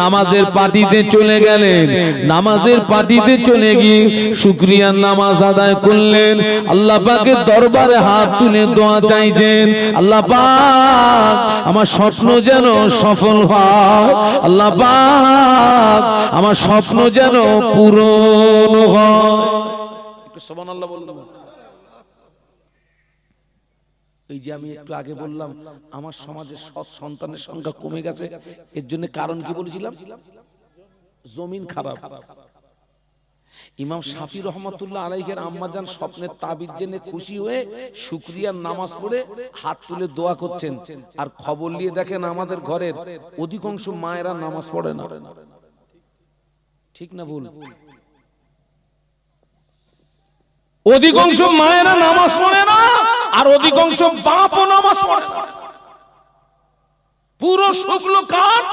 নামাজের পাটিতে চলে গেলেন। নামাজের পাটিতে চলে গিয়ে শুকরিয়ার নামাজ আদায় করলেন। আল্লাহ পাকের দরবারে হাত তুলে দোয়া চাইছেন, আল্লাহ পাক আমার স্বপ্ন যেন সফল হয়, আল্লাহ পাক আমার স্বপ্ন যেন পূরণ হয়। সুবহানাল্লাহ বললাম। এই যে আমি একটু আগে বললাম আমার সমাজে সৎ সন্তানের সংখ্যা কমে গেছে, এর জন্য কারণ কি বলেছিলাম? জমিন খারাপ। ইমাম শাফি রহমাতুল্লাহ আলাইহির আম্মাজান স্বপ্নের তাবিজ জেনে খুশি হয়ে শুকরিয়ার নামাজ পড়ে হাত তুলে দোয়া করছেন। আর খবর নিয়ে দেখেন আমাদের ঘরের অধিকাংশ মায়েরা নামাজ পড়ে না। ঠিক না ভুল? অধিকাংশ মায়েরা নামাজ পড়ে না, আর অধিকাংশ বাপও নামাজ পড়ে না। পুরো শুকলো কাঠ।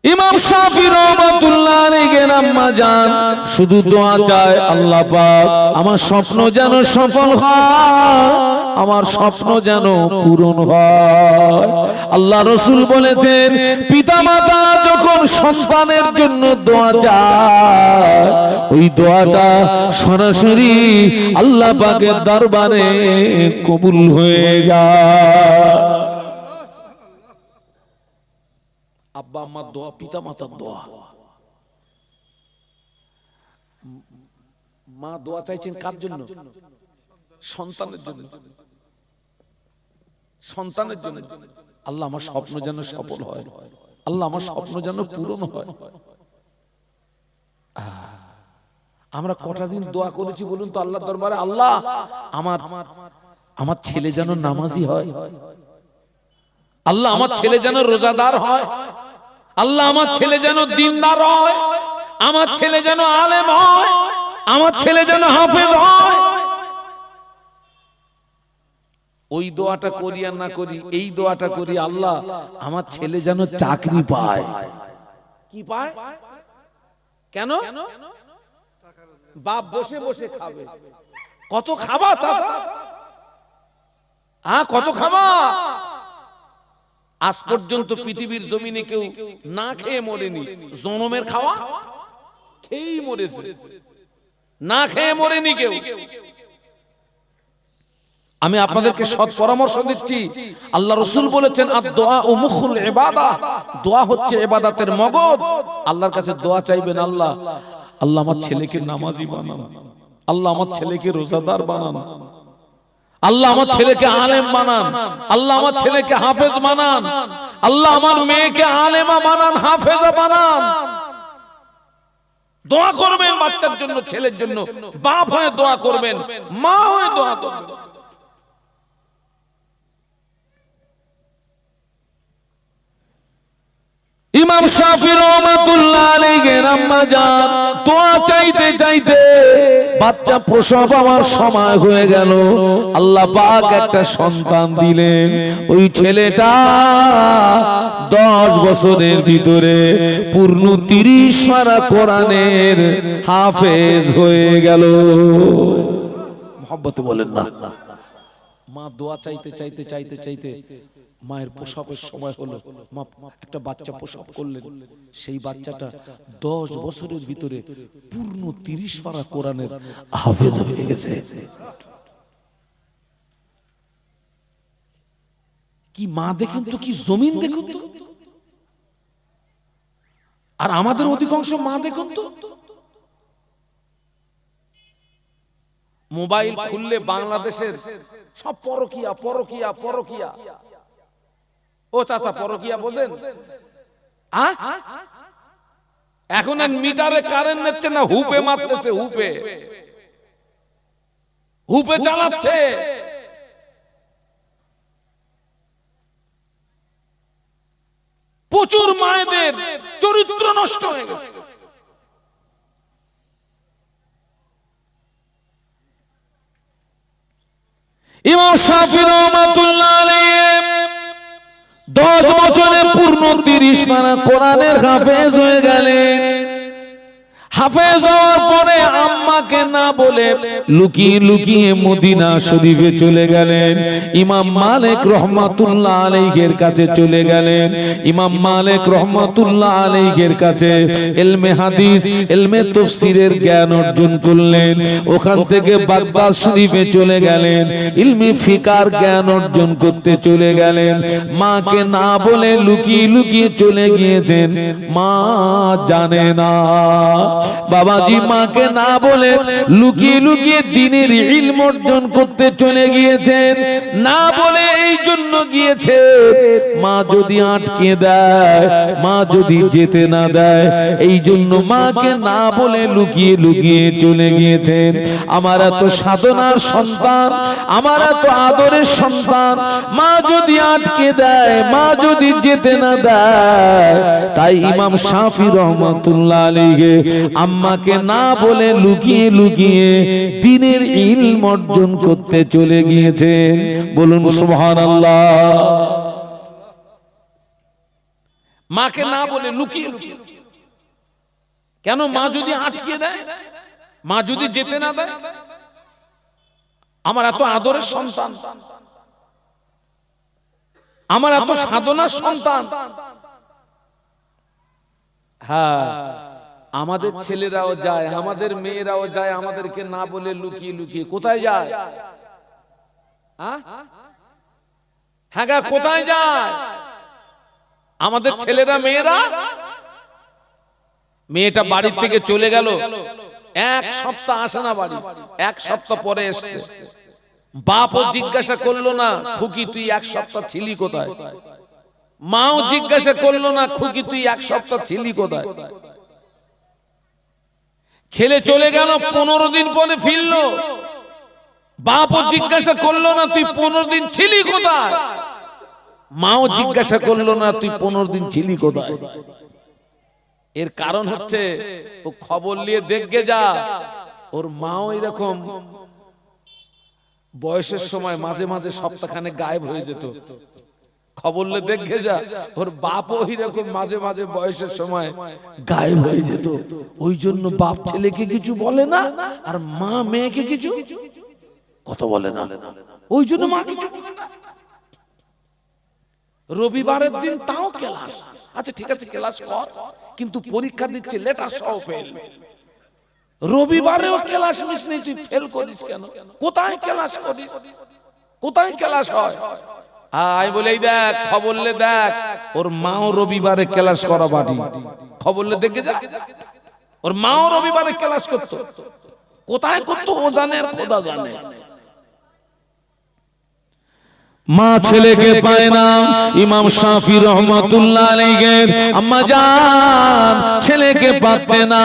ইমাম শাফি রাহমাতুল্লাহ আলাইহির আম্মা জান শুধু দোয়া চায়, আল্লাহ পাক আমার স্বপ্ন যেন সফল হয়, আমার স্বপ্ন যেন পূরণ হয়। আল্লাহ রাসূল বলেছেন, পিতামাতা যখন সন্তানের জন্য দোয়া চায়, ওই দোয়াটা সরাসরি আল্লাহ পাকের দরবারে কবুল হয়ে যায়। আব্বা আম্মার দোয়া, পিতা মাতার দোয়া, মা দোয়া চাইছেন কার জন্য? সন্তানের জন্য, সন্তানের জন্য। আল্লাহ আমার স্বপ্ন যেন সফল হয়, আল্লাহ আমার স্বপ্ন যেন পূরণ হয়। আমরা কটা দিন দোয়া করেছি বলুন তো আল্লাহর দরবারে, আল্লাহ আমার আমার ছেলে যেন নামাজি হয়, আল্লাহ আমার ছেলে যেন রোজাদার হয়, আল্লাহ আমার ছেলে যেন দিনদার হয়, আমার ছেলে যেন আলেম হয়, আমার ছেলে যেন হাফেজ হয়। ওই দোয়াটা করি আর না করি, এই দোয়াটা করি, আল্লাহ আমার ছেলে যেন চাকরি পায়। কি পায়? কেন? বাপ বসে বসে খাবে। কত খাবা চাচা? কত খাবা? আজ পর্যন্ত পৃথিবীর জমিনে কেউ না খেয়ে মরেনি। জনমের খাওয়া খেয়েই মরেছে, না খেয়ে মরেনি কেউ। আমি আপনাদেরকে সৎ পরামর্শ দিচ্ছি, আল্লাহ রাসূল বলেছেন আদ-দুআ মুখুল ইবাদাহ, দোয়া হচ্ছে ইবাদতের মগজ। আল্লাহর কাছে দোয়া চাইবেন, আল্লাহ আল্লাহ আমার ছেলেকে নামাজি বানান, আল্লাহ আমার ছেলেকে রোজাদার বানান, আল্লাহ আমার ছেলেকে আলেম বানান, আল্লাহ আমার ছেলেকে হাফেজ বানান, আল্লাহ আমার মেয়েকে আলেমা বানান, হাফেজা বানান। দোয়া করবেন বাচ্চার জন্য, ছেলের জন্য। বাপ হয়ে দোয়া করবেন, মা হয়ে দোয়া করবেন। ইমাম শাফি রাহমাতুল্লাহ আলাইহির আম্মা জান দোয়া চাইতে চাইতে বাচ্চা প্রসব হওয়ার সময় হয়ে গেল। আল্লাহ পাক একটা সন্তান দিলেন। ওই ছেলেটা 10 বছরের ভিতরে পূর্ণ 30 পারা কোরআনের হাফেজ হয়ে গেল। মুহাব্বতে বলেন না। মা দোয়া চাইতে চাইতে চাইতে চাইতে মায়ের প্রসবের সময় হলো, মা একটা বাচ্চা প্রসব করলেন। সেই বাচ্চাটা 10 বছরের ভিতরে পূর্ণ 30 পারা কোরআনের হাফেজ হয়ে গেছে। কি মা দেখুন তো, কি জমিন দেখুন তো। আর আমাদের অধিকাংশ মা দেখুন তো, মোবাইল খুললে বাংলাদেশের সব পরকিয়া পরকিয়া পরকিয়া। ও চাচা পরকিয়া বোঝেন? এখন আর মিটারে কারেন্ট নিচ্ছে না, হুপে মারতেছে, হুপে হুপে চালাচ্ছে। প্রচুর মায়েদের চরিত্র নষ্ট হয়ে গেছে। ইমাম শাফি রাহমাতুল্লাহ আলাইহি 10 বছরে পূর্ণ 30 পারা কোরআনের হাফেজ হয়ে গেলেন। হাফেজ হওয়ার পরে আম্মাকে না বলে লুকিয়ে লুকিয়ে মদিনা শরীফে চলে গেলেন। ইমাম মালিক রহমাতুল্লাহ আলাইহির কাছে চলে গেলেন। ইমাম মালিক রহমাতুল্লাহ আলাইহির কাছে ইলমে হাদিস, ইলমে তাফসীরের জ্ঞান অর্জন করলেন। ওখান থেকে বাগদাদ শরীফে চলে গেলেন, ইলমে ফিকার জ্ঞান অর্জন করতে চলে গেলেন। মাকে না বলে লুকিয়ে লুকিয়ে চলে গিয়েছেন, মা জানে না। বাবাজি মাকে না বলে লুকিয়ে লুকিয়ে দ্বীনের ইলম অর্জন করতে চলে গিয়েছেন। না বলে এই জন্য গিয়েছে, মা যদি আটকে দেয়, মা যদি যেতে না দেয়, এই জন্য মাকে না বলে লুকিয়ে লুকিয়ে চলে গিয়েছেন। আমার এত সাধনার সন্তান, আমার এত আদরের সন্তান, মা যদি আটকে দেয়, মা যদি যেতে না দেয়, তাই ইমাম শাফি রহমাতুল্লাহ আলাইহি আম্মাকে না বলে লুকিয়ে লুকিয়ে দ্বীনের ইলম অর্জন করতে চলে গিয়েছেন। বলুন সুবহানাল্লাহ। মাকে না বলে লুকিয়ে লুকিয়ে। কেন? মা যদি আটকে দেয়, মা যদি যেতে না দেয়। আমার এত আদরের সন্তান, আমার এত সাধনার সন্তান। হ্যাঁ, আমাদের ছেলেরাও যায়, আমাদের মেয়েরাও যায়, আমাদেরকে না বলে লুকিয়ে লুকিয়ে। কোথায় যায়? হ্যাঁ গা, কোথায় যায় আমাদের ছেলেরা মেয়েরা? মেয়েটা বাড়ি থেকে চলে গেল, এক সপ্তাহ আসে না বাড়ি, এক সপ্তাহ পরে এসছে। বাপও জিজ্ঞাসা করলো না খুকি তুই এক সপ্তাহ ছিলি কোথায়, মাও জিজ্ঞাসা করলো না খুকি তুই এক সপ্তাহ ছিলি কোথায়। ছেলে চলে গেল, 15 দিন পরে ফিরলো, বাপও জিজ্ঞাসা করলো না তুই 15 দিন ছিলি কোথায়, মাও জিজ্ঞাসা করলো না তুই 15 দিন ছিলি কোথায়। এর কারণ হচ্ছে ও খবর নিয়ে দেখে যা, ওর মাও এরকম বয়সের সময় মাঝে মাঝে সপ্তাহখানে গায়েব হয়ে যেত। খবর নিয়ে দেখে যা, ওর বাপও এরকম মাঝে মাঝে বয়সের সময় গায়েব হয়ে যেত। ওই জন্য বাপ ছেলেকে কিছু বলে না, আর মা মেয়েকে কিছু কথা বলে না, ওই জন্য মা কিছু বলে না। রবিবারের দিন তাও ক্লাস, আচ্ছা ঠিক আছে ক্লাস কর, কিন্তু পরীক্ষা দিচ্ছে লেটার সহ ফেল। রবিবারেও ক্লাস মিস নেই, তুই ফেল করিস কেন? কোথায় ক্লাস করিস, কোথায় ক্লাস হয়? আয় বলে এই দেখ খবর লে দেখ, ওর মাও রবিবারে ক্লাস করা বাড়ি, খবর লে দেখে যা, ওর মাও রবিবারে ক্লাস করতো। কোথায় করতো ও জানে আর খোদা জানে। মা ছেলেকে পায় না, ইমাম শাফি রহমাতুল্লাহ আলাইহি আম্মা জান ছেলেকে পাচ্ছে না।